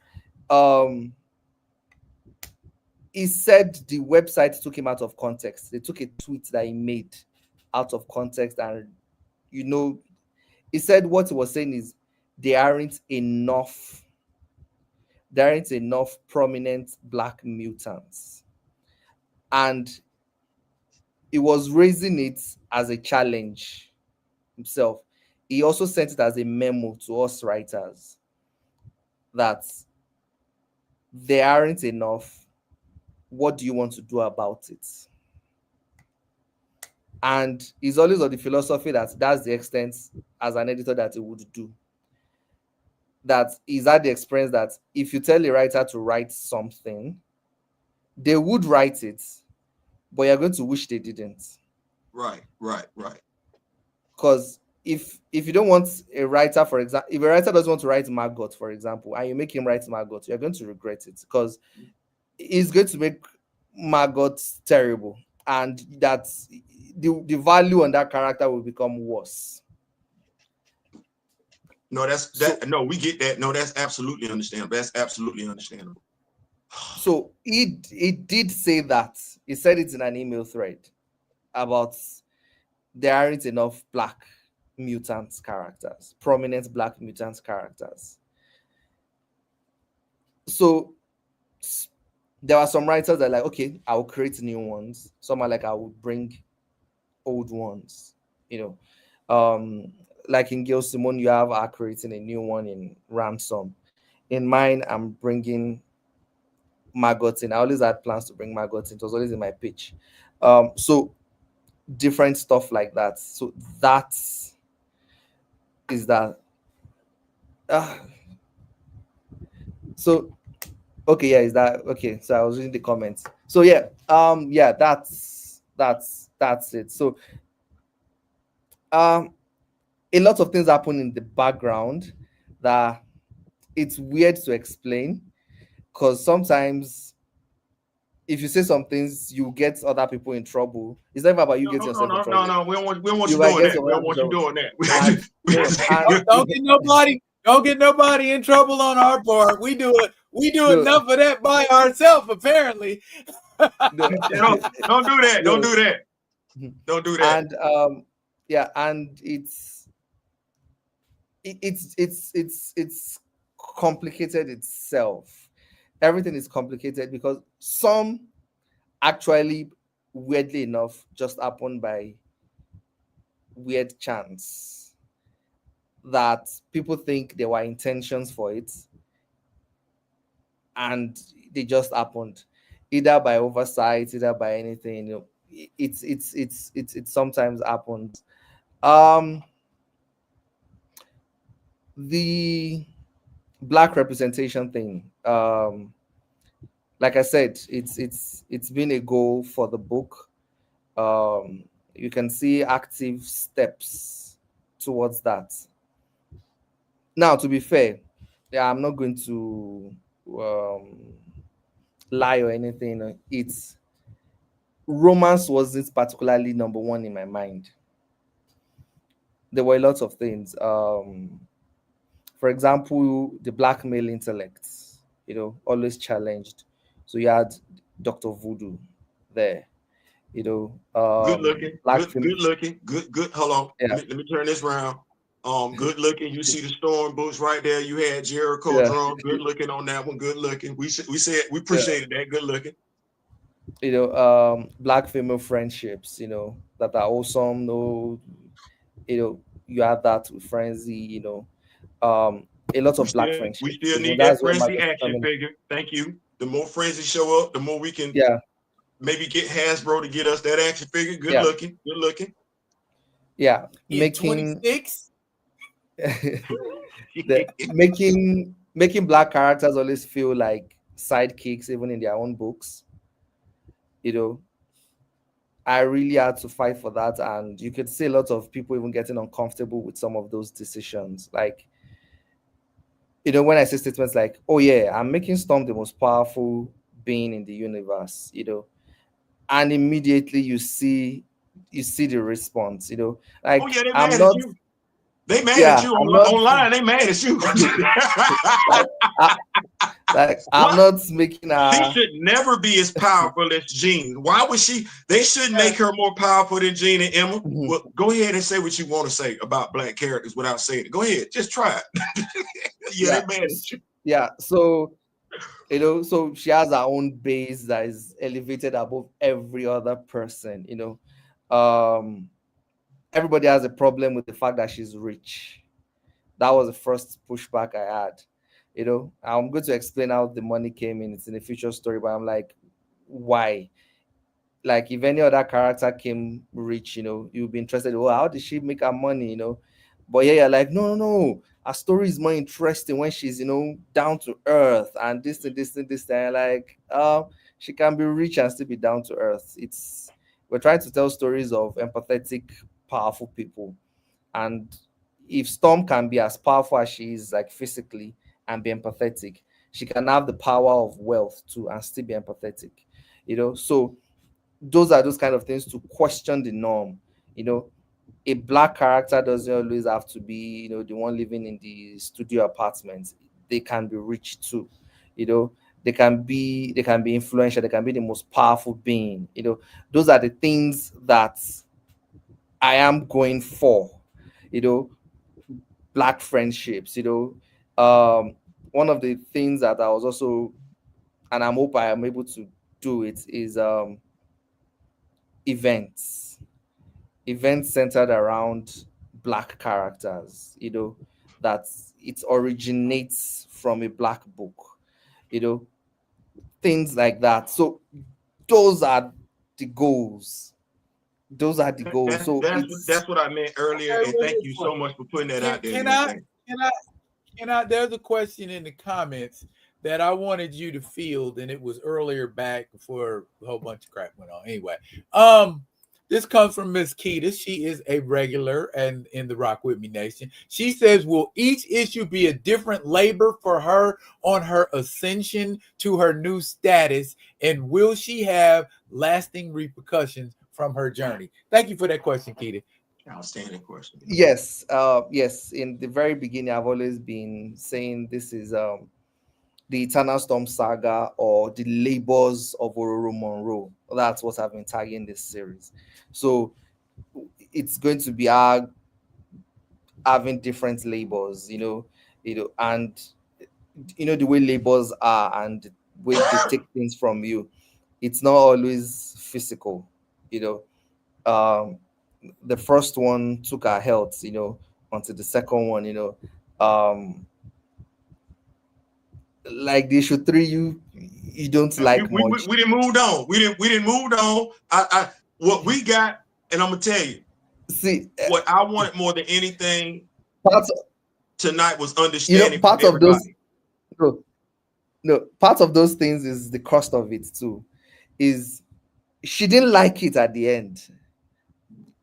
He said the website took him out of context. They took a tweet that he made out of context, and he said what he was saying is there aren't enough prominent Black mutants, and he was raising it as a challenge himself. He also sent it as a memo to us writers that there aren't enough. What do you want to do about it? And he's always of the philosophy that that's the extent as an editor that he would do. That he's had the experience that if you tell a writer to write something, they would write it, but you're going to wish they didn't. Right. Because if you don't want a writer, for example, if a writer doesn't want to write Margot, for example, and you make him write Margot, you're going to regret it, because he's going to make Margot terrible, and that's the value on that character will become worse. No, no, we get that. No, that's absolutely understandable. That's absolutely understandable. So he did say that. He said it in an email thread about there aren't enough Black mutant characters, prominent Black mutant characters. So there are some writers that are like, okay, I'll create new ones. Some are like, I will bring old ones. Like in Gail Simone, you have her creating a new one in Ransom. In mine, I'm bringing Margot in. I always had plans to bring Margot in. It was always in my pitch. So different stuff like that. So that is that. So okay, yeah, is that okay? So I was reading the comments. So yeah, that's it. So a lot of things happen in the background that it's weird to explain, because sometimes if you say some things, you get other people in trouble. It's never about you getting yourself in trouble. No. We don't want You you might doing get that. We don't someone in want you trouble. doing that. And no, and don't get nobody in trouble on our part. We do no, enough of that by ourselves, apparently. no, Don't do that. no. Don't do that. Don't do that. And yeah, and it's complicated itself. Everything is complicated because some actually, weirdly enough, just happened by weird chance, that people think there were intentions for it and they just happened, either by oversight, either by anything. You know, it sometimes happens. The black representation thing, like I said, it's been a goal for the book. You can see active steps towards that. Now, to be fair, yeah, I'm not going to um, lie or anything. It's romance wasn't particularly number one in my mind. There were lots of things. For example, the black male intellect, always challenged. So you had Dr. Voodoo there, Good looking, black good female. looking, good. Hold on. Yeah. Let me turn this around. Good looking. You see the storm boots right there. You had Jericho Yeah. drum. Good looking on that one. Good looking. We said we appreciated that. Good looking. Black female friendships, that are awesome. No, you had that with Frenzy, a lot of black We friendships. still need that That's where frenzy Majestic action Family. figure. Thank you. The more frenzy show up, the more we can maybe get Hasbro to get us that action figure. Good looking. Good looking. Yeah. In 26. making black characters always feel like sidekicks, even in their own books. I really had to fight for that, and you could see a lot of people even getting uncomfortable with some of those decisions. Like, when I say statements like, "Oh yeah, I'm making Storm the most powerful being in the universe," and immediately you see the response. Like, oh yeah, they I'm mad not. At you. They mad at you online. They mad at you. I'm not making her. She should never be as powerful as Jean. Why would she? They shouldn't make her more powerful than Jean and Emma. Mm-hmm. Well, go ahead and say what you want to say about black characters without saying it. Go ahead, just try it. They mad at you. Yeah, so so she has her own base that is elevated above every other person. Everybody has a problem with the fact that she's rich. That was the first pushback I had. I'm going to explain how the money came in. It's in a future story, but I'm like, why? Like, if any other character came rich, you'd be interested. Oh, how did she make her money? But yeah, you're like, no. Her story is more interesting when she's, down to earth and this and this and this. And like, she can be rich and still be down to earth. We're trying to tell stories of empathetic, powerful people, and if Storm can be as powerful as she is, like physically, and be empathetic, she can have the power of wealth too and still be empathetic. So those are those kind of things to question the norm. A black character doesn't always have to be, the one living in the studio apartments. They can be rich too. They can be influential. They can be the most powerful being. Those are the things that I am going for. Black friendships. One of the things that I was also, and I'm hope I am able to do it, is events centered around black characters, that it originates from a black book, things like that. So those are the goals. So that's what I meant earlier, and thank you so much for putting that out there. There's a question in the comments that I wanted you to field, and it was earlier back before a whole bunch of crap went on. Anyway, This comes from Miss Keita. She is a regular and in the Rock With Me Nation. She says, will each issue be a different labor for her on her ascension to her new status? And will she have lasting repercussions from her journey? Thank you for that question, Keita. Outstanding question. Yes, yes. In the very beginning, I've always been saying this is the Eternal Storm saga or the labors of Ororo Monroe. That's what I've been tagging this series. So it's going to be having different labors, and the way labors are and the way they take things from you. It's not always physical, you know. The first one took our health, until the second one, like the issue 3 you don't like much. We didn't move on. We didn't move on. What we got, and I'm gonna tell you, see what I wanted more than anything part tonight was understanding. part of those no, part of those things is the cost of it too. Is she didn't like it at the end.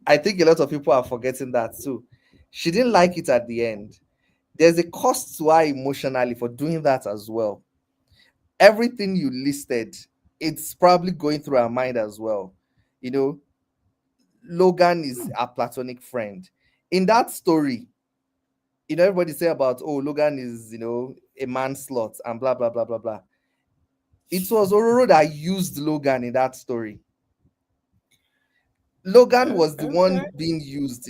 I think a lot of people are forgetting that too. She didn't like it at the end. There's a cost to her emotionally for doing that as well. Everything you listed, it's probably going through her mind as well. Logan is a platonic friend. In that story, everybody say about, oh, Logan is, a manslot and blah, blah, blah, blah, blah. It was Ororo that used Logan in that story. Logan was the one being used.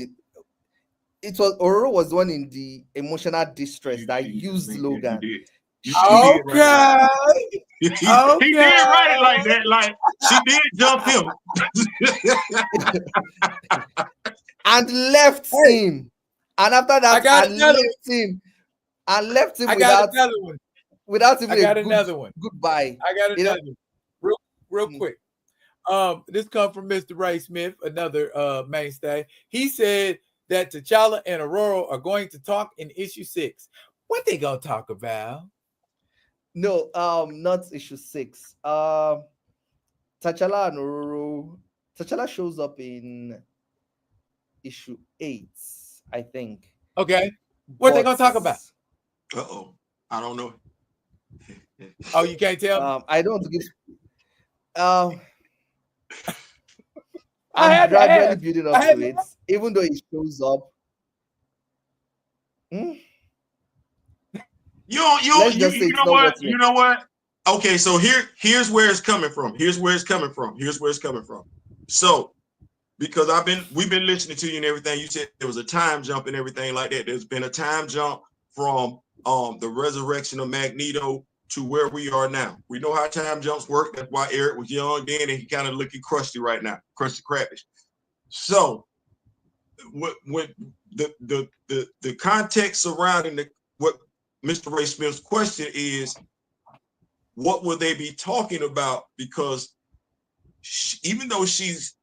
It was Ororo was the one in the emotional distress that used Logan. Okay. He did write it like that. Like she did jump him. And left him. And after that, left him without even goodbye. I got another one. Real quick. This comes from Mr. Ray Smith, another mainstay. He said that T'Challa and Aurora are going to talk in issue 6. What they gonna talk about? No, not issue 6. T'Challa and Aurora. T'Challa shows up in issue 8, I think. Okay. What they gonna talk about? I don't know. Oh, you can't tell? I don't give. I'm gradually building up to it, even though it shows up. You know what? Okay, so here's where it's coming from. So, because we've been listening to you and everything. You said there was a time jump and everything like that. There's been a time jump from the resurrection of Magneto to where we are now. We know how time jumps work. That's why Eric was young then, and he kind of looking crusty right now, crusty crappish. So, when the context surrounding what Mr. Ray Smith's question is, what will they be talking about? Because even though she's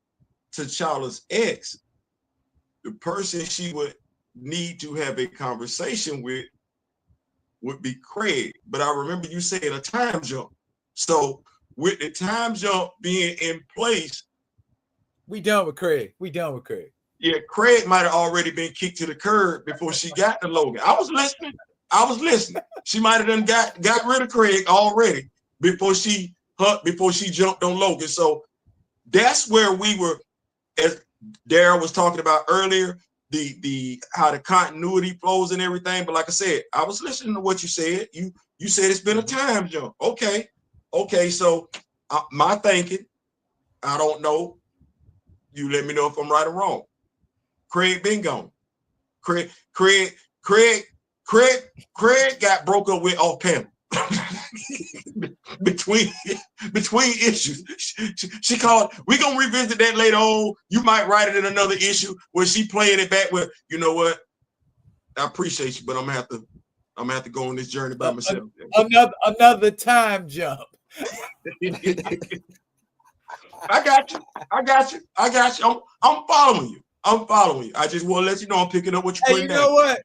T'Challa's ex, the person she would need to have a conversation with would be Craig. But I remember you saying a time jump. So with the time jump being in place, we done with Craig. Yeah, Craig might have already been kicked to the curb before she got to Logan. I was listening. She might have done got rid of Craig already before she jumped on Logan. So that's where we were, as Darryl was talking about earlier, the how the continuity flows and everything. But like I said, I was listening to what you said. You said it's been a time jump. Okay. So my thinking, I don't know. You let me know if I'm right or wrong. Craig been gone. Craig got broke up with off panel between issues. She called. We're gonna revisit that later on. You might write it in another issue where she playing it back with, you know what? I appreciate you, but I'm gonna have to go on this journey by myself. Another time jump. I got you. I'm following you. I just want to let you know I'm picking up what you're putting down.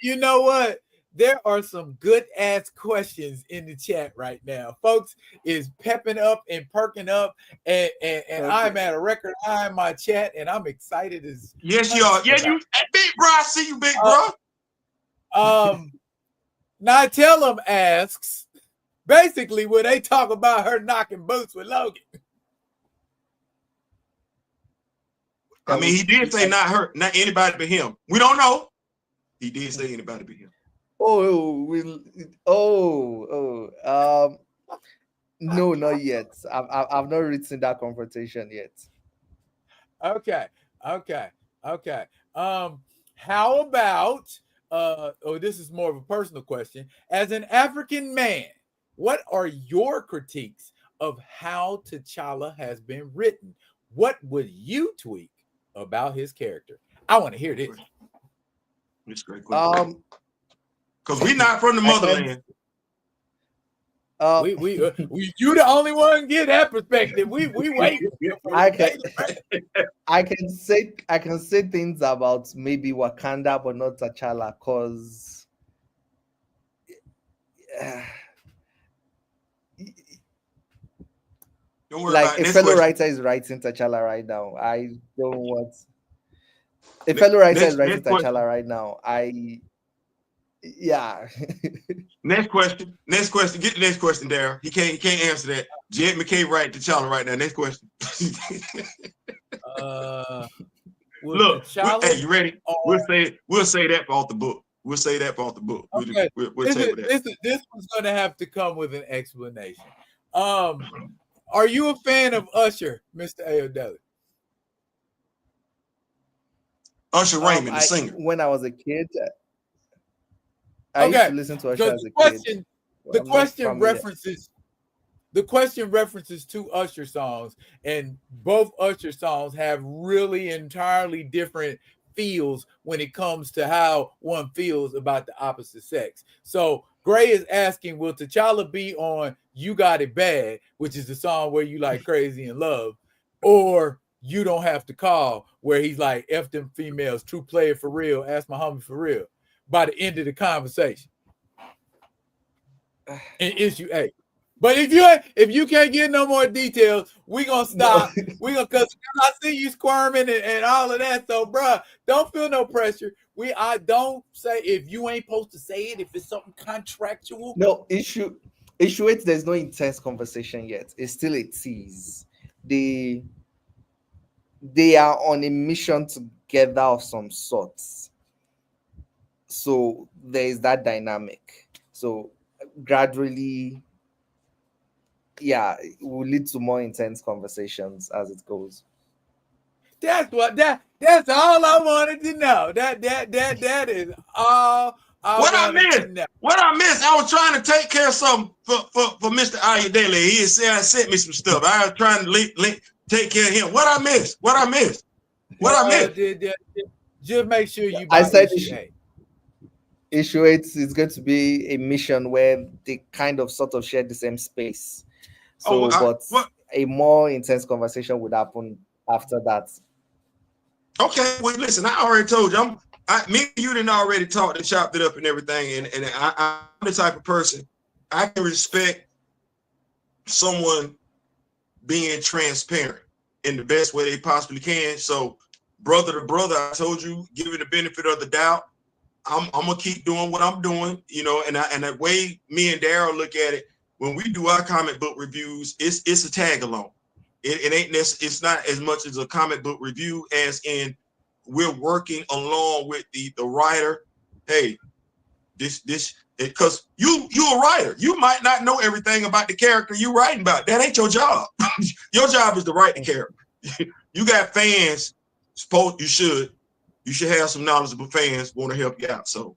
You know what? there are some good ass questions in the chat right now. Folks is pepping up and perking up, and okay. I'm at a record high in my chat, and I'm excited as yes, you are. Yeah, you big bro. I see you, big bro. Nitellum asks, basically, when they talk about her knocking boots with Logan. I mean, he did say not her, not anybody but him. We don't know. He did say anybody but him. No, not yet. I've not written that confrontation yet. Okay. How about this is more of a personal question. As an African man, what are your critiques of how T'Challa has been written? What would you tweak about his character? I want to hear this. It's great question. Because we're not from the motherland. You the only one get that perspective. We wait. I can say things about maybe Wakanda, but not T'Challa, because like a fellow writer is writing T'Challa right now. I don't want a fellow writer is writing T'Challa right now. Yeah. Next question. Get the next question, Daryl. He can't answer that. Jed McKay writing T'Challa right now. Next question. Look, hey, you ready? We'll say that for off the book. We'll say that for off the book. Okay. We'll table that. This one's going to have to come with an explanation. Are you a fan of Usher, Mr. Ayodele? Usher Raymond, the singer. When I was a kid, I used to listen to Usher as a kid. The question references two Usher songs, and both Usher songs have really entirely different feels when it comes to how one feels about the opposite sex. So Gray is asking, will T'Challa be on You Got It Bad, which is the song where you like crazy in love, or You Don't Have to Call, where he's like, F them females, true player for real, ask my homie for real, by the end of the conversation in issue 8. But if you can't get no more details, we're gonna stop. Because I see you squirming and all of that. So, bruh, don't feel no pressure. I don't say if you ain't supposed to say it, if it's something contractual. No, issue 8, there's no intense conversation yet. It's still a tease. They are on a mission together of some sorts. So there is that dynamic. So gradually, it will lead to more intense conversations as it goes. That's all I wanted to know. That is all I missed. What I missed? I was trying to take care of something for Mr. Ayodele. He sent me some stuff. I was trying to take care of him. What I missed? Just make sure you. I said issue 8 is going to be a mission where they kind of sort of share the same space. So, a more intense conversation would happen after that. Okay, well, listen, I already told you, me and you didn't already talked and chopped it up and everything, and I'm the type of person, I can respect someone being transparent in the best way they possibly can. So, brother to brother, I told you, give it the benefit of the doubt. I'm gonna keep doing what I'm doing, and the way me and Daryl look at it, when we do our comic book reviews, it's a tag along. It's not as much as a comic book review as in we're working along with the writer. Hey, because you're a writer. You might not know everything about the character you're writing about. That ain't your job. Your job is to write the character. You got fans. You should have some knowledgeable fans want to help you out. So,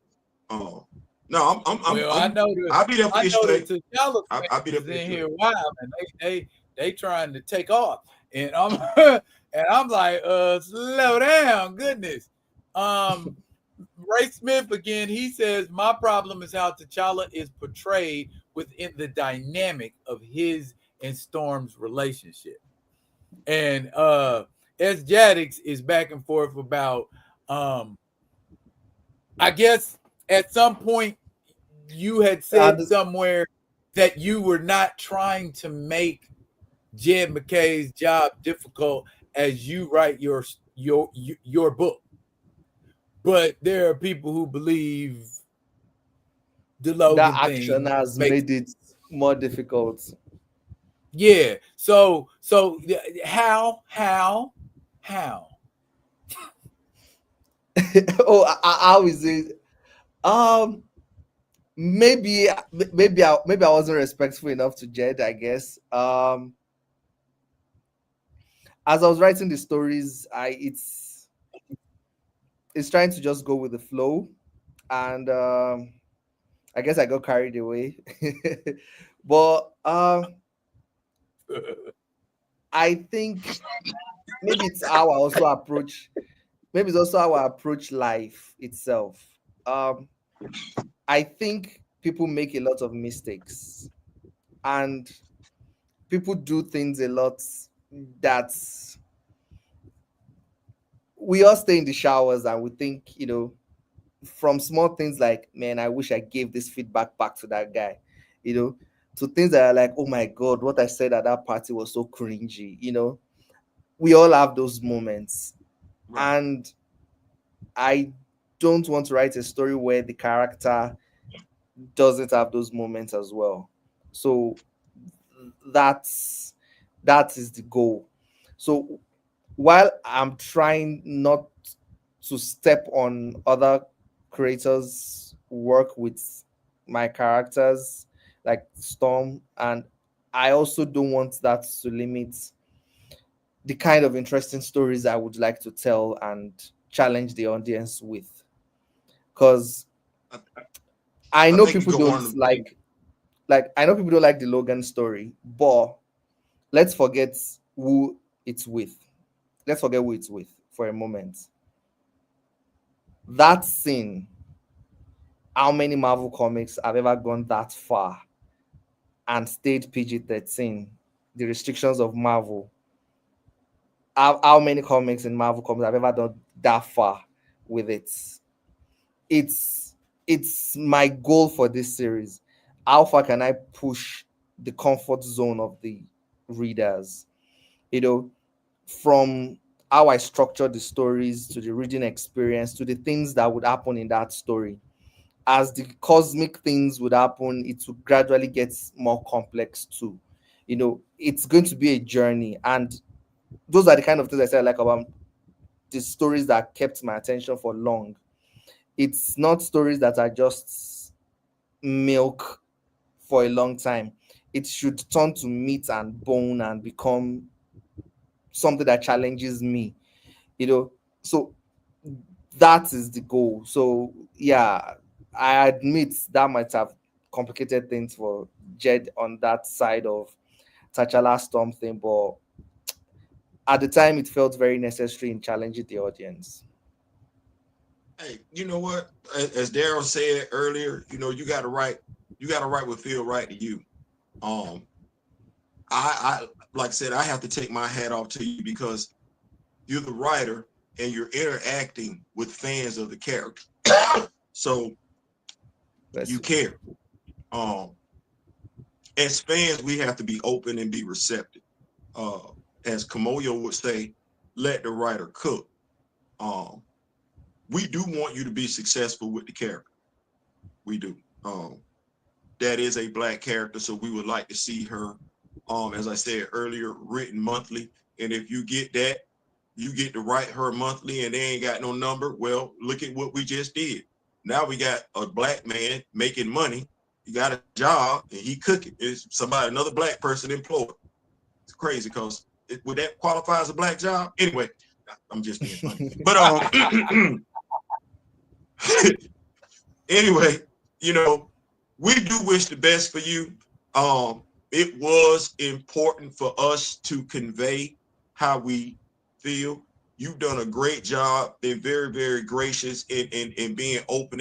no, I'll be there for issue. I'll be there for in here. Wow, and they trying to take off, and I'm like, slow down, goodness. Ray Smith again. He says my problem is how T'Challa is portrayed within the dynamic of his and Storm's relationship, and S. Jaddix is back and forth about. I guess at some point you had said somewhere that you were not trying to make Jed McKay's job difficult as you write your book, but there are people who believe the Logan that action thing has made it more difficult. Yeah. So how? Oh, how is it? Maybe I wasn't respectful enough to Jed, I guess. As I was writing the stories, it's trying to just go with the flow, and I guess I got carried away. But I think maybe it's how I also approach. Maybe it's also how I approach life itself. Um, I think people make a lot of mistakes, and people do things a lot that we all stay in the showers and we think, from small things like, man, I wish I gave this feedback back to that guy, to things that are like, oh my God, what I said at that party was so cringy, We all have those moments. Right. And I don't want to write a story where the character doesn't have those moments as well. So that is the goal. So while I'm trying not to step on other creators' work with my characters, like Storm, and I also don't want that to limit the kind of interesting stories I would like to tell and challenge the audience with. Because I know people don't I know people don't like the Logan story, but let's forget who it's with. Let's forget who it's with for a moment. That scene, how many Marvel comics have ever gone that far and stayed PG-13? The restrictions of Marvel. How many comics in Marvel comics have ever done that far with it? It's my goal for this series. How far can I push the comfort zone of the readers? From how I structure the stories to the reading experience to the things that would happen in that story. As the cosmic things would happen, it will gradually get more complex too. It's going to be a journey, and those are the kind of things I said I like about the stories that kept my attention for long. It's not stories that are just milk for a long time. It should turn to meat and bone and become something that challenges me, so that is the goal. So yeah, I admit that might have complicated things for Jed on that side of T'Challa Storm thing, but at the time it felt very necessary in challenging the audience. Hey, you know what? As Daryl said earlier, you got to write what feel right to you. I like I said, I have to take my hat off to you because you're the writer and you're interacting with fans of the character. So you care. As fans, we have to be open and be receptive. As Kamoyo would say, let the writer cook. We do want you to be successful with the character. We do. That is a Black character, so we would like to see her, as I said earlier, written monthly. And if you get that, you get to write her monthly and they ain't got no number. Well, look at what we just did. Now we got a Black man making money. He got a job and he cooking. It's another Black person employed. It's crazy because would that qualify as a Black job? Anyway, I'm just being funny. But anyway, we do wish the best for you. It was important for us to convey how we feel. You've done a great job, been very, very gracious in being open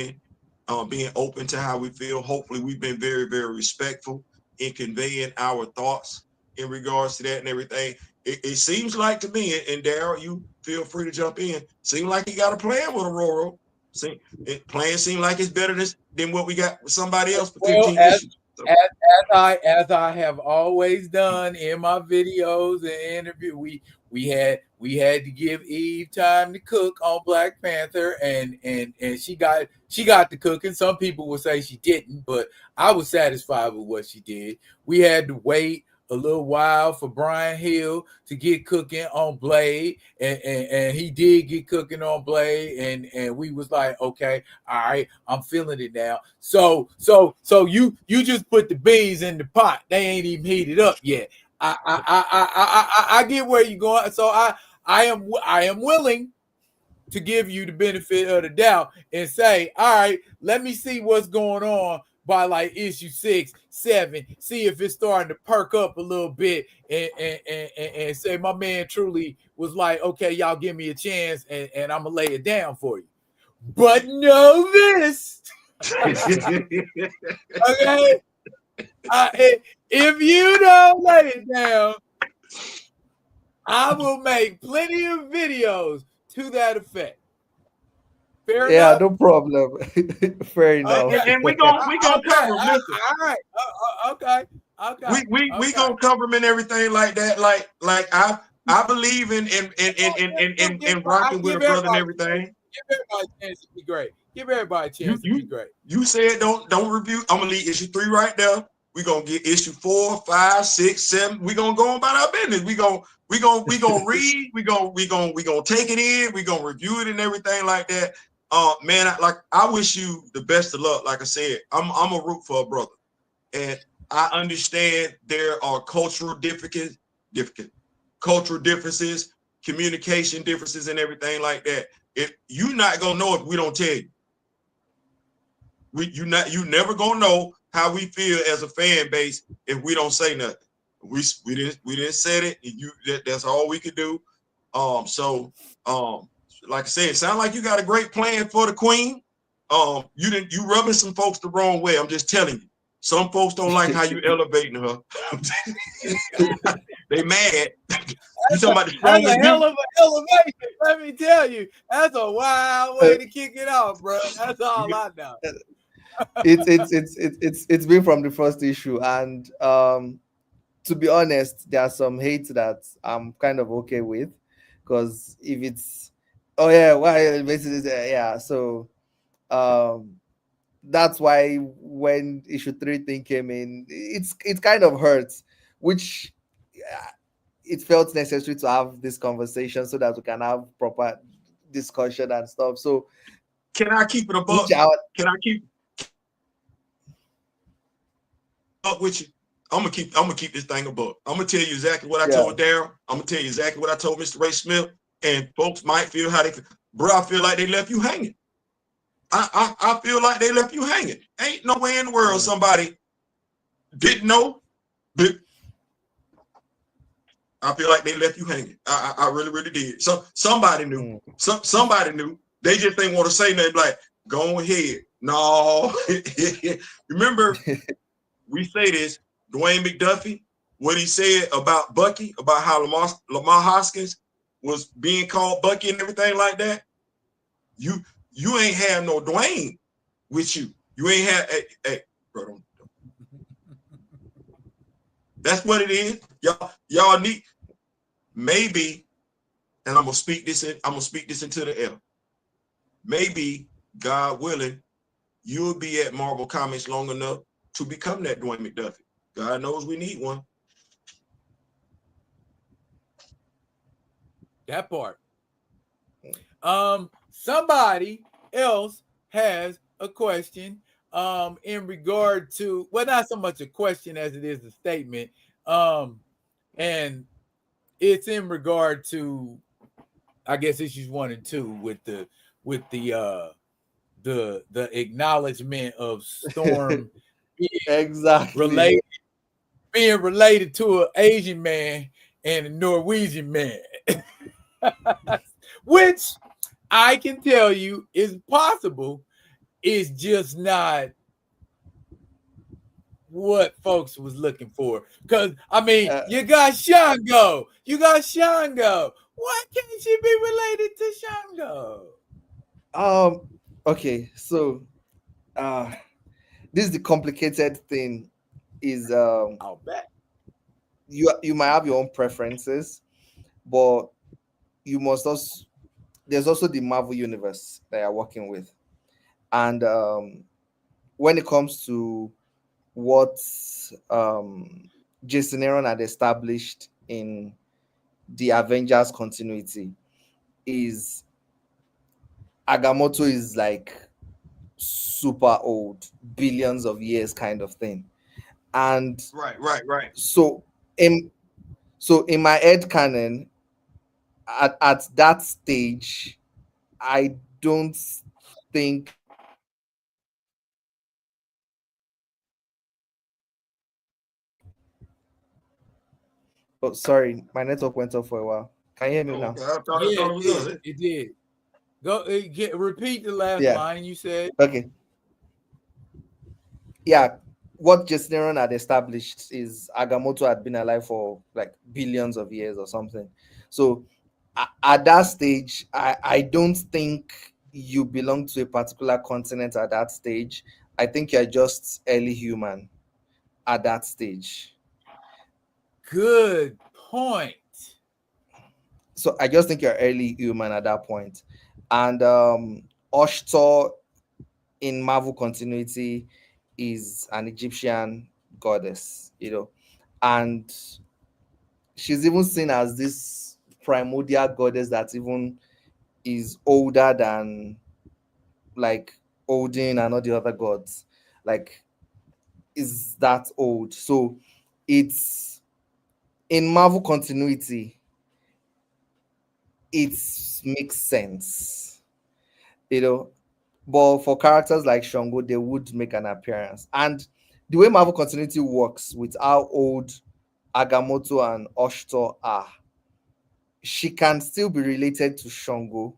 to how we feel. Hopefully, we've been very, very respectful in conveying our thoughts in regards to that and everything. It seems like to me, and Daryl, you feel free to jump in, seems like he got a plan with Aurora. Playing seem like it's better than what we got with somebody else for 15 well, issues. So. As I have always done in my videos and interview, we had to give Eve time to cook on Black Panther, and she got the cooking. Some people will say she didn't, but I was satisfied with what she did. We had to wait a little while for Brian Hill to get cooking on Blade, and he did get cooking on Blade, and we was like, okay, all right, I'm feeling it now. So you just put the beans in the pot; they ain't even heated up yet. I get where you're going. So I am willing to give you the benefit of the doubt and say, all right, let me see what's going on by like issue 6, 7, see if it's starting to perk up a little bit, and say my man truly was like, okay, y'all give me a chance, and I'm gonna lay it down for you. But know this, okay? If you don't lay it down, I will make plenty of videos to that effect. Fair enough? No problem. Fair enough. And we gonna cover them. Listen. All right. Okay. We gonna cover them and everything like that. Like I believe in rocking with a brother and everything. Give everybody a chance to be great. Give everybody a chance to be great. You said don't review. I'm gonna leave issue 3 right there. We gonna get issue 4, 5, 6, 7. We gonna go about our business. We gonna read. We gonna take it in. We gonna review it and everything like that. Man, I wish you the best of luck. Like I said, I'm a root for a brother, and I understand there are cultural differences, communication differences, and everything like that. If you're not gonna know if we don't tell you, you never gonna know how we feel as a fan base if we don't say nothing. We didn't say it. That's all we could do. Like I said, it sounds like you got a great plan for the queen. You rubbing some folks the wrong way. I'm just telling you. Some folks don't like how you elevating her. They mad. You talking about the strongest? That's a hell of an elevation. Let me tell you, that's a wild way to kick it off, bro. That's all I know. It's been from the first issue, and to be honest, there are some hate that I'm kind of okay with, because if it's why basically so that's why when issue 3 thing came in, it kind of hurts, which it felt necessary to have this conversation so that we can have proper discussion and stuff. So can I keep it above? Can I keep up with you? I'm gonna keep this thing above. I'm gonna tell you exactly what I told Daryl. I'm gonna tell you exactly what I told Mr. Ray Smith. And folks might feel how they feel. Bro, I feel like they left you hanging. I feel like they left you hanging. Ain't no way in the world somebody didn't know, but I feel like they left you hanging. I really, really did. So somebody knew. Somebody knew. They just didn't want to say nothing. Like, go ahead. No. Remember, we say this, Dwayne McDuffie, what he said about Bucky, about how Lamar Hoskins was being called Bucky and everything like that. You ain't have no Dwayne with you. You ain't have hey bro. That's what it is. Y'all need maybe, and I'm gonna speak this into the air. Maybe, God willing, you'll be at Marvel Comics long enough to become that Dwayne McDuffie. God knows we need one. That part. Somebody else has a question in regard to, well, not so much a question as it is a statement. And it's in regard to, I guess, issues 1 and 2 with the acknowledgement of Storm exactly being related to an Asian man and a Norwegian man. Which I can tell you is possible. It's just not what folks was looking for. Because, I mean, you got Shango. Why can't she be related to Shango? Okay, so this is the complicated thing is I'll bet. you might have your own preferences, but you must also there's also the Marvel universe that you're working with. And when it comes to what Jason Aaron had established in the Avengers continuity, is Agamotto is like super old, billions of years kind of thing. And Right. so in in my head canon, at that stage, I don't think oh sorry, my network went off for a while. Can you hear me Oh, now? okay. I Yeah, thought it it was did. us. It did. Go repeat the last Yeah. line you said. Okay. Yeah. What Justinian had established is Agamotto had been alive for like billions of years or something. So at that stage, I don't think you belong to a particular continent at that stage. I think you're just early human at that stage. Good point. So I just think you're early human at that point. And Oshtor in Marvel continuity is an Egyptian goddess, and she's even seen as this primordial goddess that even is older than like Odin and all the other gods. Like, is that old? So it's in Marvel continuity, it makes sense, you know. But for characters like Shango, they would make an appearance. And the way Marvel continuity works with how old Agamotto and Oshto are, she can still be related to Shango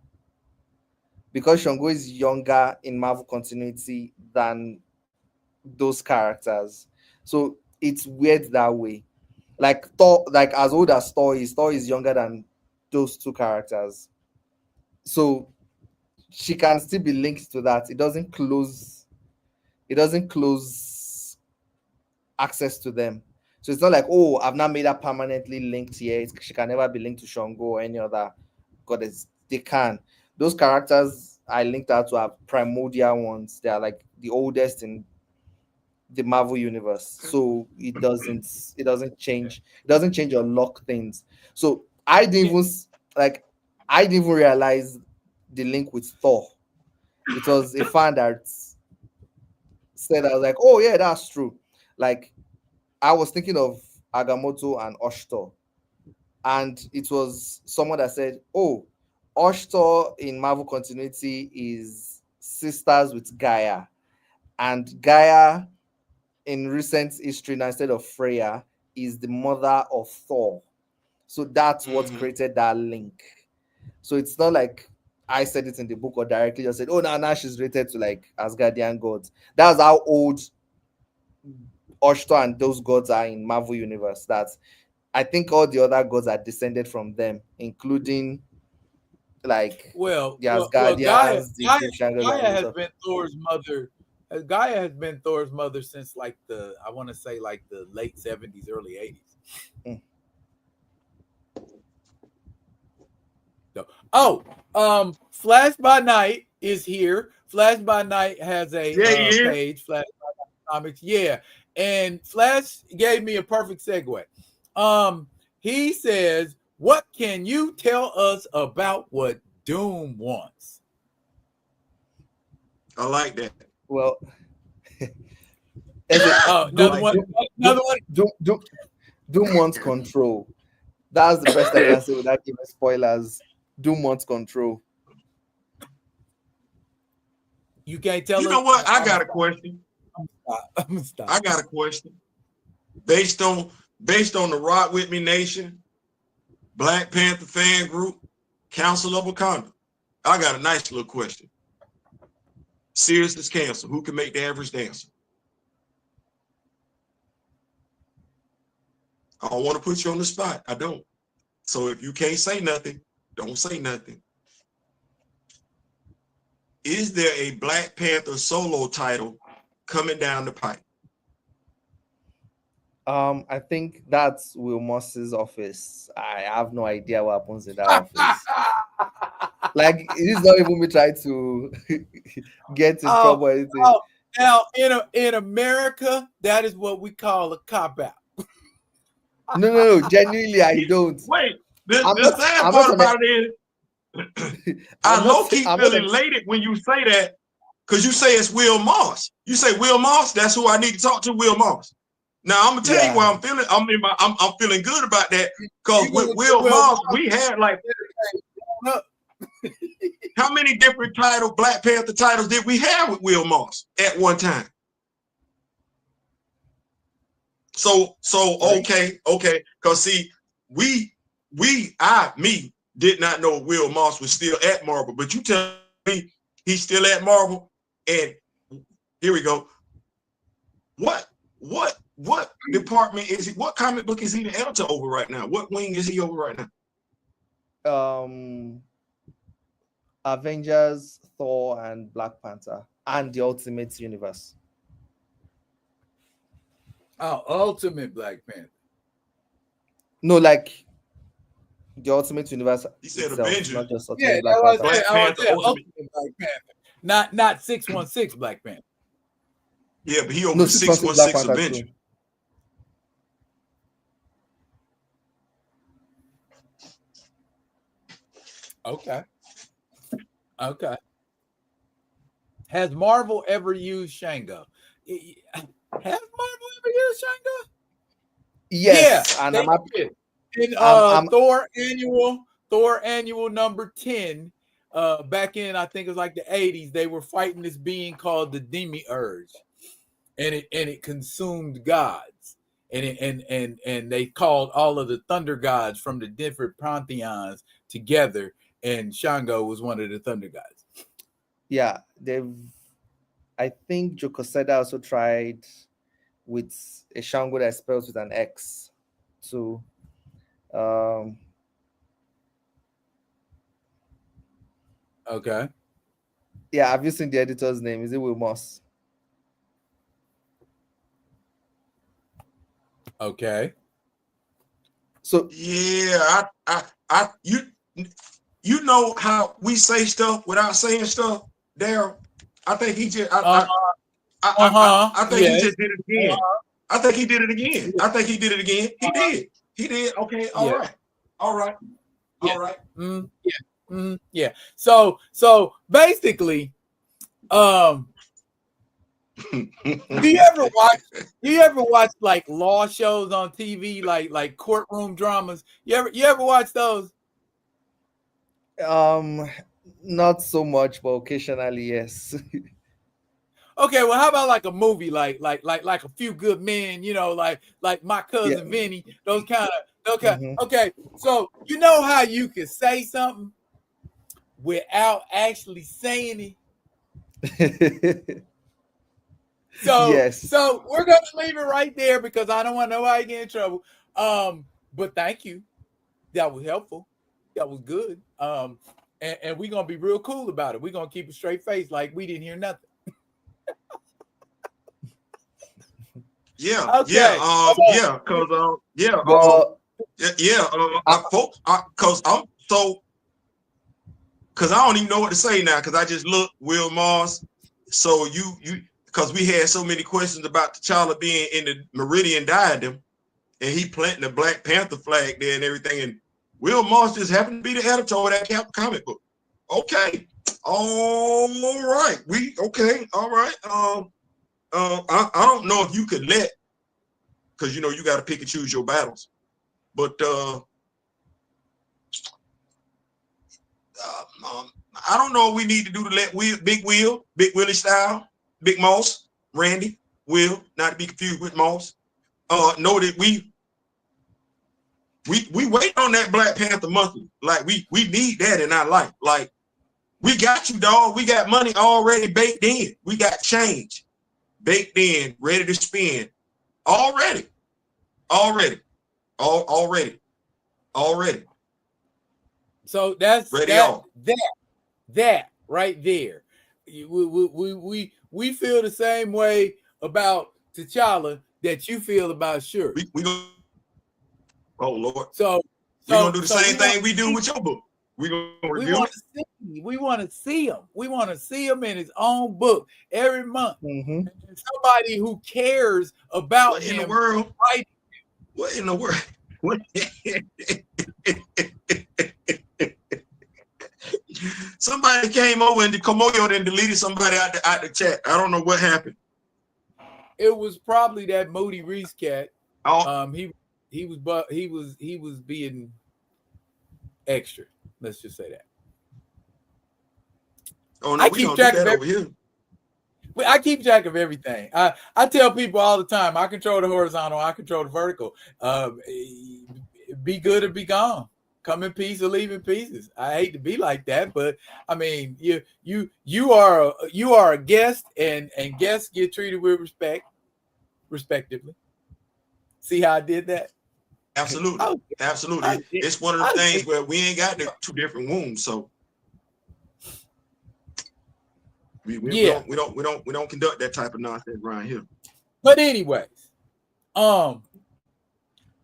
because Shango is younger in Marvel continuity than those characters. So it's weird that way. Like Thor, like as old as Thor is younger than those two characters. So she can still be linked to that. It doesn't close access to them. So it's not like, oh, I've not made her permanently linked here. She can never be linked to Shango or any other goddess. They can. Those characters I linked out to are primordial ones. They are like the oldest in the Marvel universe. So it doesn't change or lock things. So Yeah. like I didn't even realize the link with Thor. It was a fan that said, I was like, oh yeah, that's true. Like I was thinking of Agamotto and Oshto, and it was someone that said, "Oh, Oshto in Marvel continuity is sisters with Gaia, and Gaia in recent history now instead of Freya is the mother of Thor." So that's what Mm-hmm. created that link. So it's not like I said it in the book or directly just said, "Oh, now she's related to like Asgardian gods." That's how old Oshto and those gods are in Marvel universe. That's I think all the other gods are descended from them, including like Well, the well, well. Gaia, Asgardians, the Gaia, Egyptian gods, and Gaia all this has stuff. been Thor's mother. Gaia has been Thor's mother since like I want to say like the late '70s, early '80s. Mm. So, oh, Flash by Night is here. Flash by Night has a Yeah, he is. page, Flash by Night Comics. Yeah. And Flash gave me a perfect segue. He says, what can you tell us about what Doom wants? I like that. Well, as a Oh, I another like one. that. Another one. Doom wants control. That's the best I can say without giving spoilers. Doom wants control. You can't tell You us. know what? I I'm got gonna a question. stop. I'm gonna stop. I got a question. Based on the Rock With Me Nation, Black Panther fan group, Council of Wakanda. I got a nice little question. Serious as cancer. Who can make the average dancer? I don't want to put you on the spot. I don't. So if you can't say nothing, don't say nothing. is there a Black Panther solo title coming down the pipe? I think that's Will Moss's office. I have no idea what happens in that office. Like, he's not even me trying to get in trouble or anything. Now, in America, that is what we call a cop-out. No. Genuinely, I don't. Wait, the sad part about it is, I low-key feel elated when you say that, because you say it's Will Moss. You say Will Moss, that's who I need to talk to, Will Moss. Now I'm gonna tell you why I'm feeling. I'm feeling good about that, because with Will Moss, we had like how many different Black Panther titles did we have with Will Moss at one time? So okay, because see, me did not know Will Moss was still at Marvel, but you tell me he's still at Marvel, and here we go. What department is he? What comic book is he the editor over right now? What wing is he over right now? Avengers, Thor, and Black Panther, and the Ultimate Universe. Oh, Ultimate Black Panther. No, like the Ultimate Universe. He said Avengers. Not just Ultimate Black Panther. Black Panther, Ultimate Black Panther. Not 616 Black Panther. Yeah, but he over 616 Avengers. Okay. Has Marvel ever used Shango? Has Marvel ever used Shango? Yes, yeah, and I'm happy. In Thor annual number 10, back in, I think it was like the 80s, they were fighting this being called the Demiurge, and it consumed gods, and they called all of the thunder gods from the different pantheons together, and Shango was one of the thunder gods. Yeah, I think Joe Quesada also tried with a Shango that spells with an X too. Okay. Yeah, have you seen the editor's name? Is it Will Moss? Okay. So yeah, you know how we say stuff without saying stuff, Daryl. I think he just I think he just did it again. I think he did it again. I think he did it again. He did. Okay. All right. Yeah. So basically, do you ever watch like law shows on TV, like courtroom dramas? You ever watch those? Not so much, but occasionally, yes. Okay, well, how about like a movie, like A Few Good Men, like My Cousin Vinny, those kind of. Okay, so you know how you can say something without actually saying it. So we're gonna leave it right there, because I don't want nobody to get in trouble. But thank you, that was helpful, that was good. And we're gonna be real cool about it. We're gonna keep a straight face, like we didn't hear nothing. Yeah, okay. Because I don't even know what to say now, because I just looked Will Moss. So because we had so many questions about T'Challa being in the Meridian diadem, and he planting the Black Panther flag there and everything, and Will Moss just happened to be the editor of that comic book. Okay, all right, all right. I don't know if you could because you got to pick and choose your battles, but I don't know what we need to do to let Big Willie style, Big Moss, Randy, Will, not to be confused with Moss, know that we wait on that Black Panther monthly. Like we need that in our life. Like, we got you, dog. We got money already baked in. We got change baked in, ready to spend. Already. So that's ready that right there we feel the same way about T'Challa that you feel about Shuri. Oh Lord. So we're gonna do the same thing we do with your book. We're gonna review it. We want to see him. We want to see him in his own book every month. Mm-hmm. Somebody who cares about what him. In the world? Right? What in the world? What? Somebody came over and Komoyo and deleted somebody out the chat. I don't know what happened. It was probably that Moody Reese cat. Oh. He was being extra. Let's just say that. Oh no, we don't do that over here. I keep track of everything. I tell people all the time, I control the horizontal, I control the vertical. Be good or be gone. Come in peace or leave in pieces. I hate to be like that, but I mean, you are a guest, and guests get treated with respect, respectively. See how I did that? Absolutely. Absolutely. It's one of the things where we ain't got the two different wombs, so we don't conduct that type of nonsense around here. But anyways,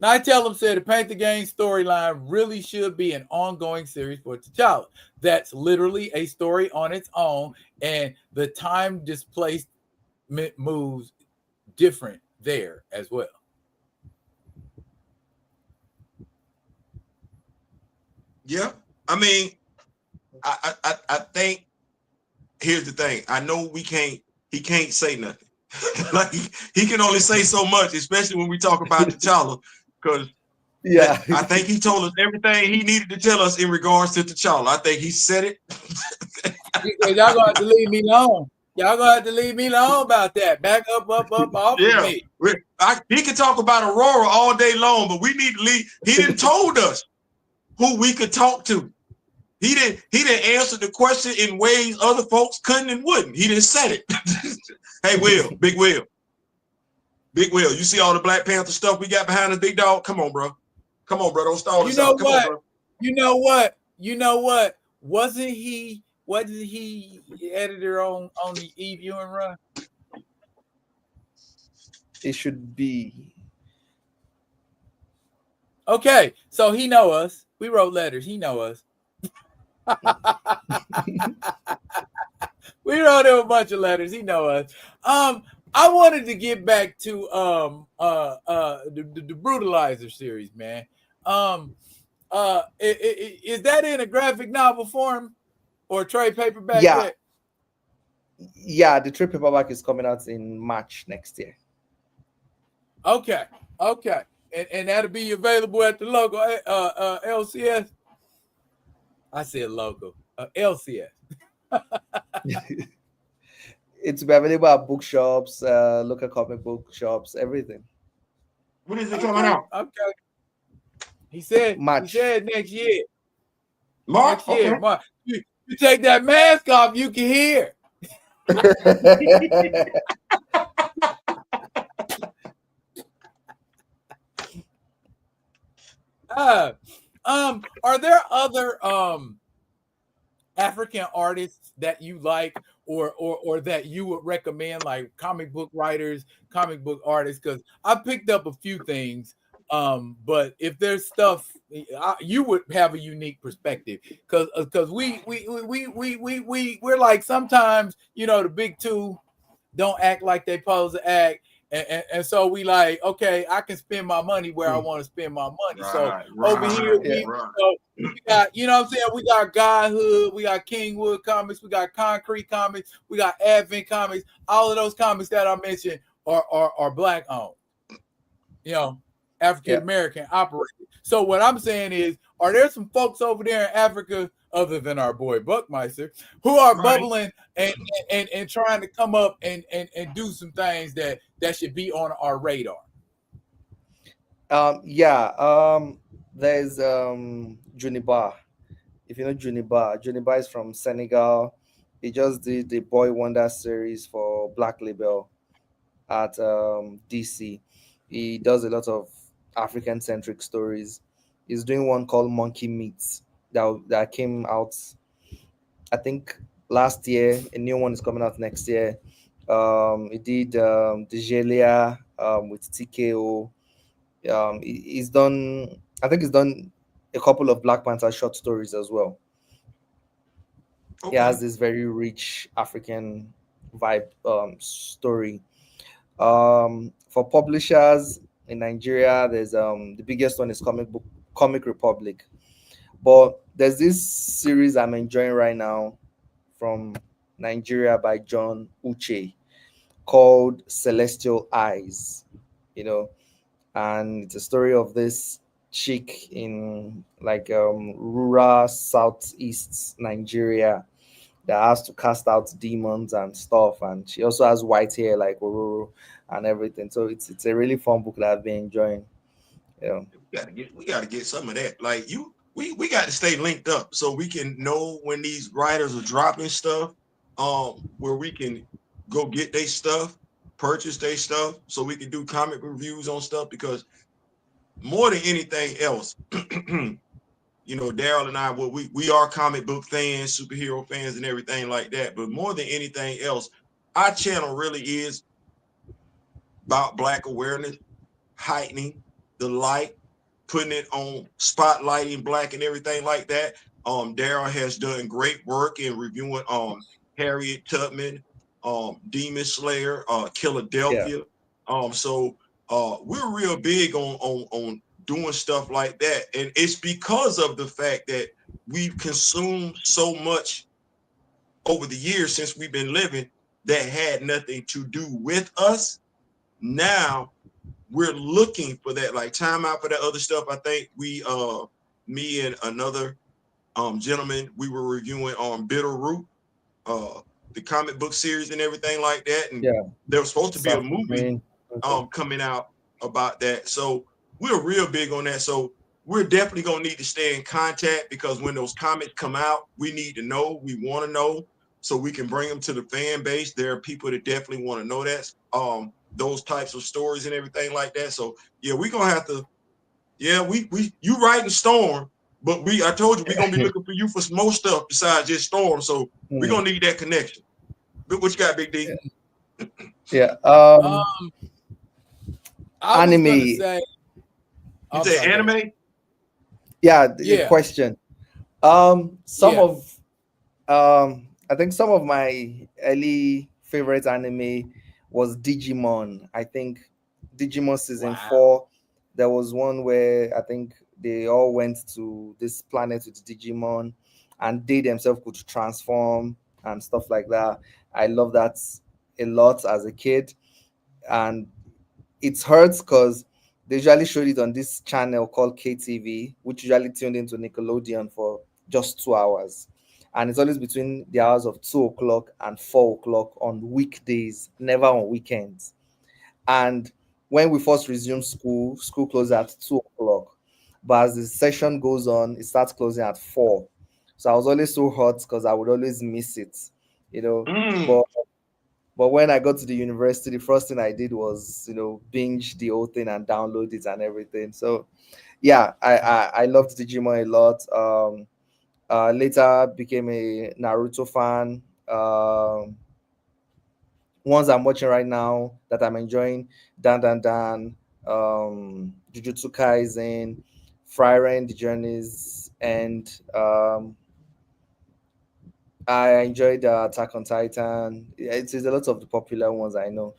Nightellum said the Paint the Game storyline really should be an ongoing series for T'Challa. That's literally a story on its own, and the time displacement moves different there as well. Yeah, I mean, I think here's the thing. I know he can't say nothing. Like he can only say so much, especially when we talk about T'Challa, because I think he told us everything he needed to tell us in regards to T'Challa. I think he said it. Y'all gonna have to leave me alone. Y'all gonna have to leave me alone about that. Back up off of me. He can talk about Aurora all day long, but we need to leave. He didn't told us who we could talk to. He didn't answer the question in ways other folks couldn't and wouldn't. He didn't say it. Hey, Big Will, you see all the Black Panther stuff we got behind us, big dog? Come on, bro. Don't stall us out. Come on, bro. You know what? Wasn't he editor on the E-Viewing Run? It should be. Okay, so he know us. We wrote letters. He know us. We wrote him a bunch of letters. He know us. I wanted to get back to the Brutalizer series, man. Is that in a graphic novel form or trade paperback? Yeah, the trade paperback is coming out in March next year. Okay. And that'll be available at the local LCS. I said local LCS. It's available at bookshops, local comic book shops, everything. When is it coming out? Okay. He said March. He said next year. March? Next year. March. You take that mask off, you can hear. Are there other African artists that you like or that you would recommend, like comic book writers, comic book artists? Because I picked up a few things, but if there's stuff you would have a unique perspective, because we're like, sometimes, the big two don't act like they supposed to act. And so we like, okay, I can spend my money where I want to spend my money. Over here, we got, what I'm saying? We got Godhood, we got Kingwood Comics, we got Concrete Comics, we got Advent Comics. All of those comics that I mentioned are Black owned, African American operated. So what I'm saying is, are there some folks over there in Africa, other than our boy Buckmeister, who are bubbling and trying to come up and do some things that should be on our radar? There's Juniba. If you know Juniba is from Senegal. He just did the Boy Wonder series for Black Label at DC. He does a lot of African centric stories. He's doing one called Monkey Meats that came out, I think, last year. A new one is coming out next year. He did the with TKO. He's done. I think he's done a couple of Black Panther short stories as well. He Okay. has this very rich African vibe story. For publishers in Nigeria, there's the biggest one is Comic Republic. But there's this series I'm enjoying right now from Nigeria by John Uche called Celestial Eyes. You know, and it's a story of this chick in like rural southeast Nigeria that has to cast out demons and stuff, and she also has white hair like Ororo and everything. So it's a really fun book that I've been enjoying. Yeah. We gotta get some of that. Like we got to stay linked up so we can know when these writers are dropping stuff, where we can go get their stuff, purchase their stuff, so we can do comic reviews on stuff. Because more than anything else, Daryl and I, well, we are comic book fans, superhero fans, and everything like that. But more than anything else, our channel really is about Black awareness, heightening the light, putting it on, spotlighting Black and everything like that. Daryl has done great work in reviewing Harriet Tubman, Demon Slayer, Yeah. Philadelphia. So we're real big on doing stuff like that. And it's because of the fact that we've consumed so much over the years since we've been living that had nothing to do with us. Now we're looking for that, like time out for that other stuff. I think me and another gentleman, we were reviewing on Bitterroot, uh the comic book series and everything like that. And Yeah. there was supposed to be a Safran movie Green. coming out about that. So we're real big on that. So we're definitely gonna need to stay in contact, because when those comics come out, we need to know, we want to know, so we can bring them to the fan base. There are people that definitely want to know that, those types of stories and everything like that. So yeah, we're gonna have to, yeah, we you writing Storm, but I told you we're gonna be looking for you for some more stuff besides just Storm. So we're Hmm. gonna need that connection. But what you got, Big D? Yeah. Um, I was gonna Anime. say, You I'm said sorry, go ahead. anime? Yeah, the Yeah, question. Some yeah. of I think some of my early favorite anime was Digimon. I think Digimon season Wow. 4. There was one where I think they all went to this planet with Digimon, and they themselves could transform and stuff like that. I love that a lot as a kid, and it hurts because they usually showed it on this channel called KTV, which usually tuned into Nickelodeon for just 2 hours. And it's always between the hours of 2 o'clock and 4 o'clock on weekdays, never on weekends. And when we first resumed school, school closed at 2 o'clock. But as the session goes on, it starts closing at 4. So I was always so hot because I would always miss it, you know. Mm. But when I got to the university, the first thing I did was, binge the whole thing and download it and everything. So yeah, I loved Digimon a lot. Later became a Naruto fan. Ones I'm watching right now that I'm enjoying: Dan Dan Dan, Jujutsu Kaisen, Frieren, The Journeys, and I enjoyed Attack on Titan. It is a lot of the popular ones I know.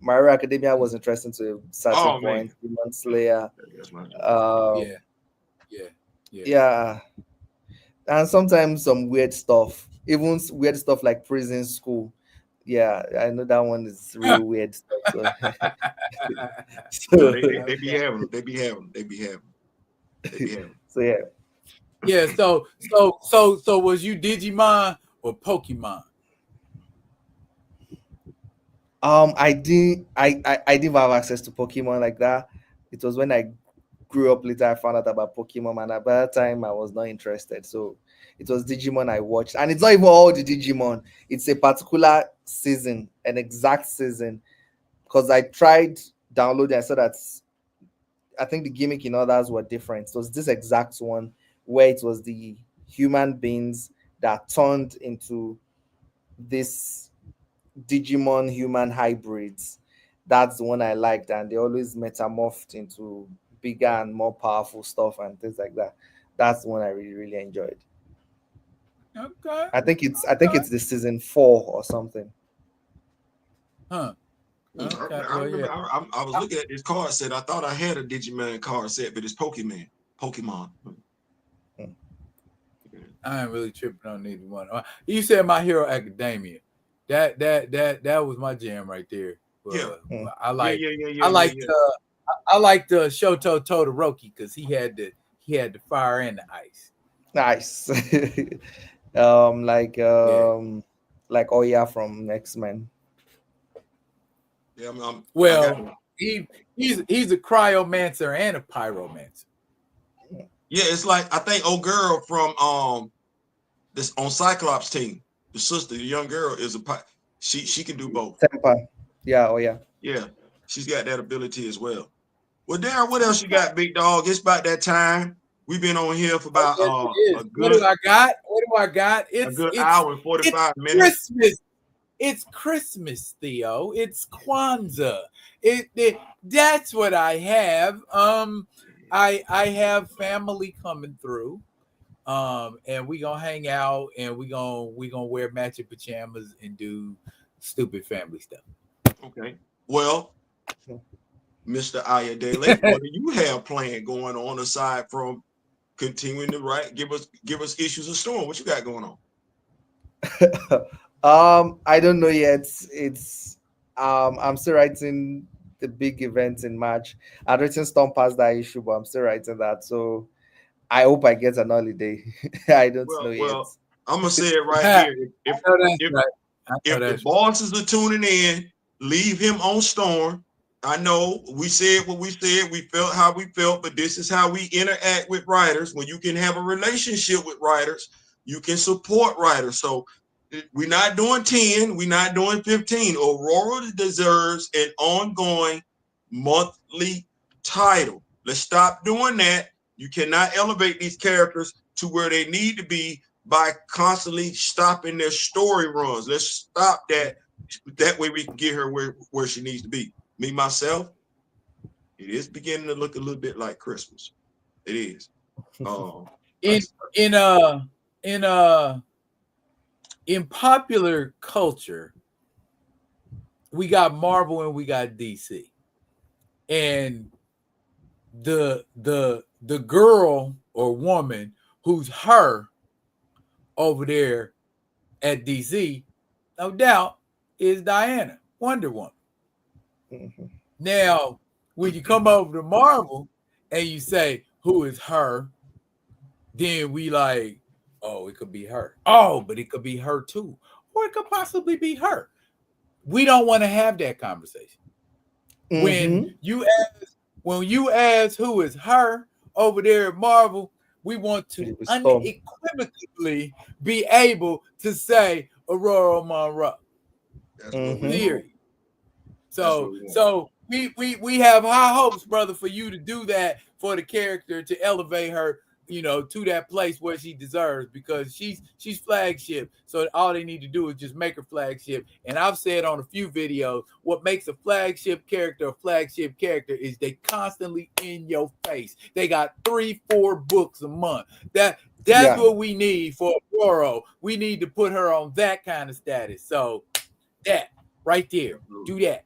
My Hero Academia was interesting to a certain Oh man, point. Demon Slayer. that's my joke. Um, Yeah, yeah, yeah. yeah, and sometimes some weird stuff, even weird stuff like Prison School. Yeah, I know that one is real weird stuff. So, No, so, they be Okay. having them. They be having them. They be having them. They be having them. so yeah. Yeah. So was you Digimon or Pokemon? I didn't have access to Pokemon like that. It was when I grew up later I found out about Pokemon, and at that time I was not interested. So it was Digimon I watched. And it's not even all the Digimon, it's a particular season, an exact season. Because I tried downloading, I saw that I think the gimmick in others were different. So it's this exact one where it was the human beings that turned into this Digimon human hybrids. That's the one I liked, and they always metamorphed into bigger and more powerful stuff and things like that. That's the one I really, really enjoyed. Okay. I think it's the season 4 or something. Huh. Okay. I remember I was looking at this card set. I thought I had a Digimon card set, but it's Pokemon. I ain't really tripping on neither one. You said My Hero Academia. That was my jam right there. I like the Shoto Todoroki because he had the fire and the ice. Nice. Like Oya from X-Men. Yeah, he's a cryomancer and a pyromancer. Yeah, it's like I think old girl from this on Cyclops team, the sister, the young girl is she can do both. Temper. Yeah, oh yeah. Yeah, she's got that ability as well. Well, Darren, what else you got, big dog? It's about that time. We've been on here for about a good. What do I got? It's a good hour and 45 minutes. Christmas. It's Christmas, Theo. It's Kwanzaa. That's what I have. I have family coming through. And we gonna hang out and we gonna wear matching pajamas and do stupid family stuff. Okay. Well, Mr. Ayodele, what do you have planned going on aside from continuing to write? Give us Issues of Storm. What you got going on? I don't know yet. It's I'm still writing the big event in March. I'd written Storm past that issue, but I'm still writing that. So I hope I get an holiday. I don't know yet. I'm gonna say it right here. If the bosses are tuning in, leave him on Storm. I know we said what we said, we felt how we felt, but this is how we interact with writers. When you can have a relationship with writers, you can support writers. So we're not doing 10, we're not doing 15. Aurora deserves an ongoing monthly title. Let's stop doing that. You cannot elevate these characters to where they need to be by constantly stopping their story runs. Let's stop that. That way we can get her where she needs to be. Me, myself, it is beginning to look a little bit like Christmas. It is. In popular culture, we got Marvel and we got DC. And the girl or woman who's her over there at DC, no doubt, is Diana, Wonder Woman. Mm-hmm. Now, when you come over to Marvel and you say, who is her? Then we like, oh, it could be her. Oh, but it could be her too. Or it could possibly be her. We don't want to have that conversation. Mm-hmm. When you ask who is her over there at Marvel, we want to unequivocally be able to say Aurora Monroe. Period. So we have high hopes, brother, for you to do that, for the character to elevate her, to that place where she deserves, because she's flagship. So all they need to do is just make her flagship. And I've said on a few videos, what makes a flagship character is they constantly in your face. They got 3-4 books a month. That's what we need for Aurora. We need to put her on that kind of status. So that right there, do that.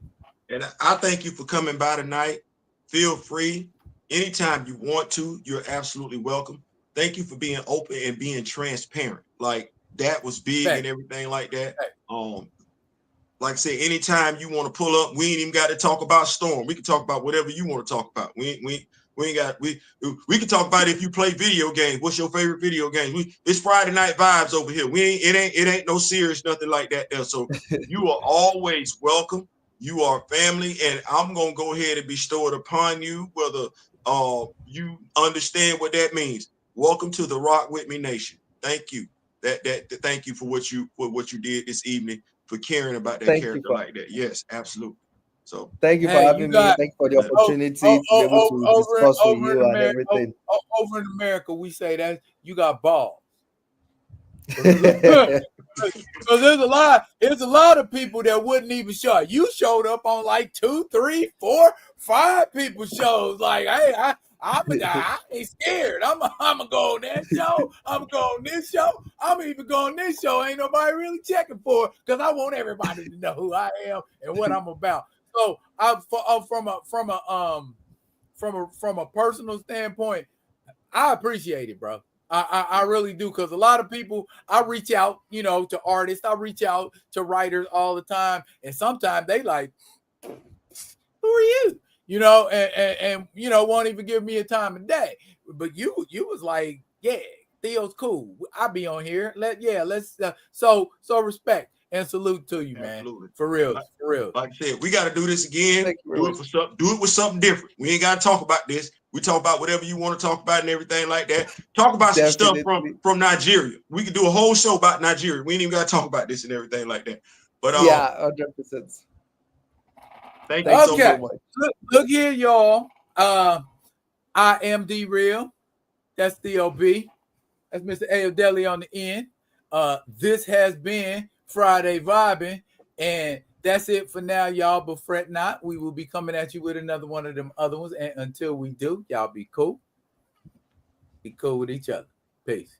And I thank you for coming by tonight. Feel free. Anytime you want to, you're absolutely welcome. Thank you for being open and being transparent. Like, that was big and everything like that. Like I said, anytime you want to pull up, we ain't even got to talk about Storm. We can talk about whatever you want to talk about. We can talk about if you play video games. What's your favorite video game? It's Friday night vibes over here. It ain't no serious, nothing like that there. So you are always welcome. You are family, and I'm gonna go ahead and bestow it upon you, whether you understand what that means. Welcome to the Rock With Me Nation. Thank you. Thank you for what you did this evening, for caring about that character like that. Yes, absolutely. So thank you for having me. Thank you for the opportunity to be able to discuss with you and everything. Over in America, we say that you got balls. Because there's a lot of people that wouldn't even show up. You showed up on like 2, 3, 4, 5 people shows. Like, hey, I ain't scared. I'm gonna go on that show. I'm gonna go on this show. I'm even going on this show. Ain't nobody really checking for it because I want everybody to know who I am and what I'm about. So from a personal standpoint, I appreciate it, bro. I really do, because a lot of people, I reach out, to artists, I reach out to writers all the time, and sometimes they like, who are you? And won't even give me a time of day. But you was like, yeah, Theo's cool. I'll be on here. Let's so respect and salute to you, man. Absolutely. For real. Like I said, we got to do this again. Do it with something different. We ain't got to talk about this. We talk about whatever you want to talk about and everything like that. Talk about some stuff from Nigeria. We could do a whole show about Nigeria. We ain't even got to talk about this and everything like that. But yeah, 100%. Thank you so much. Look here, y'all. I am D-Real. That's Theo B. That's Mr. Ayodele on the end. This has been Friday Vibin, and that's it for now, y'all. But fret not, we will be coming at you with another one of them other ones. And until we do, y'all be cool. Be cool with each other. Peace.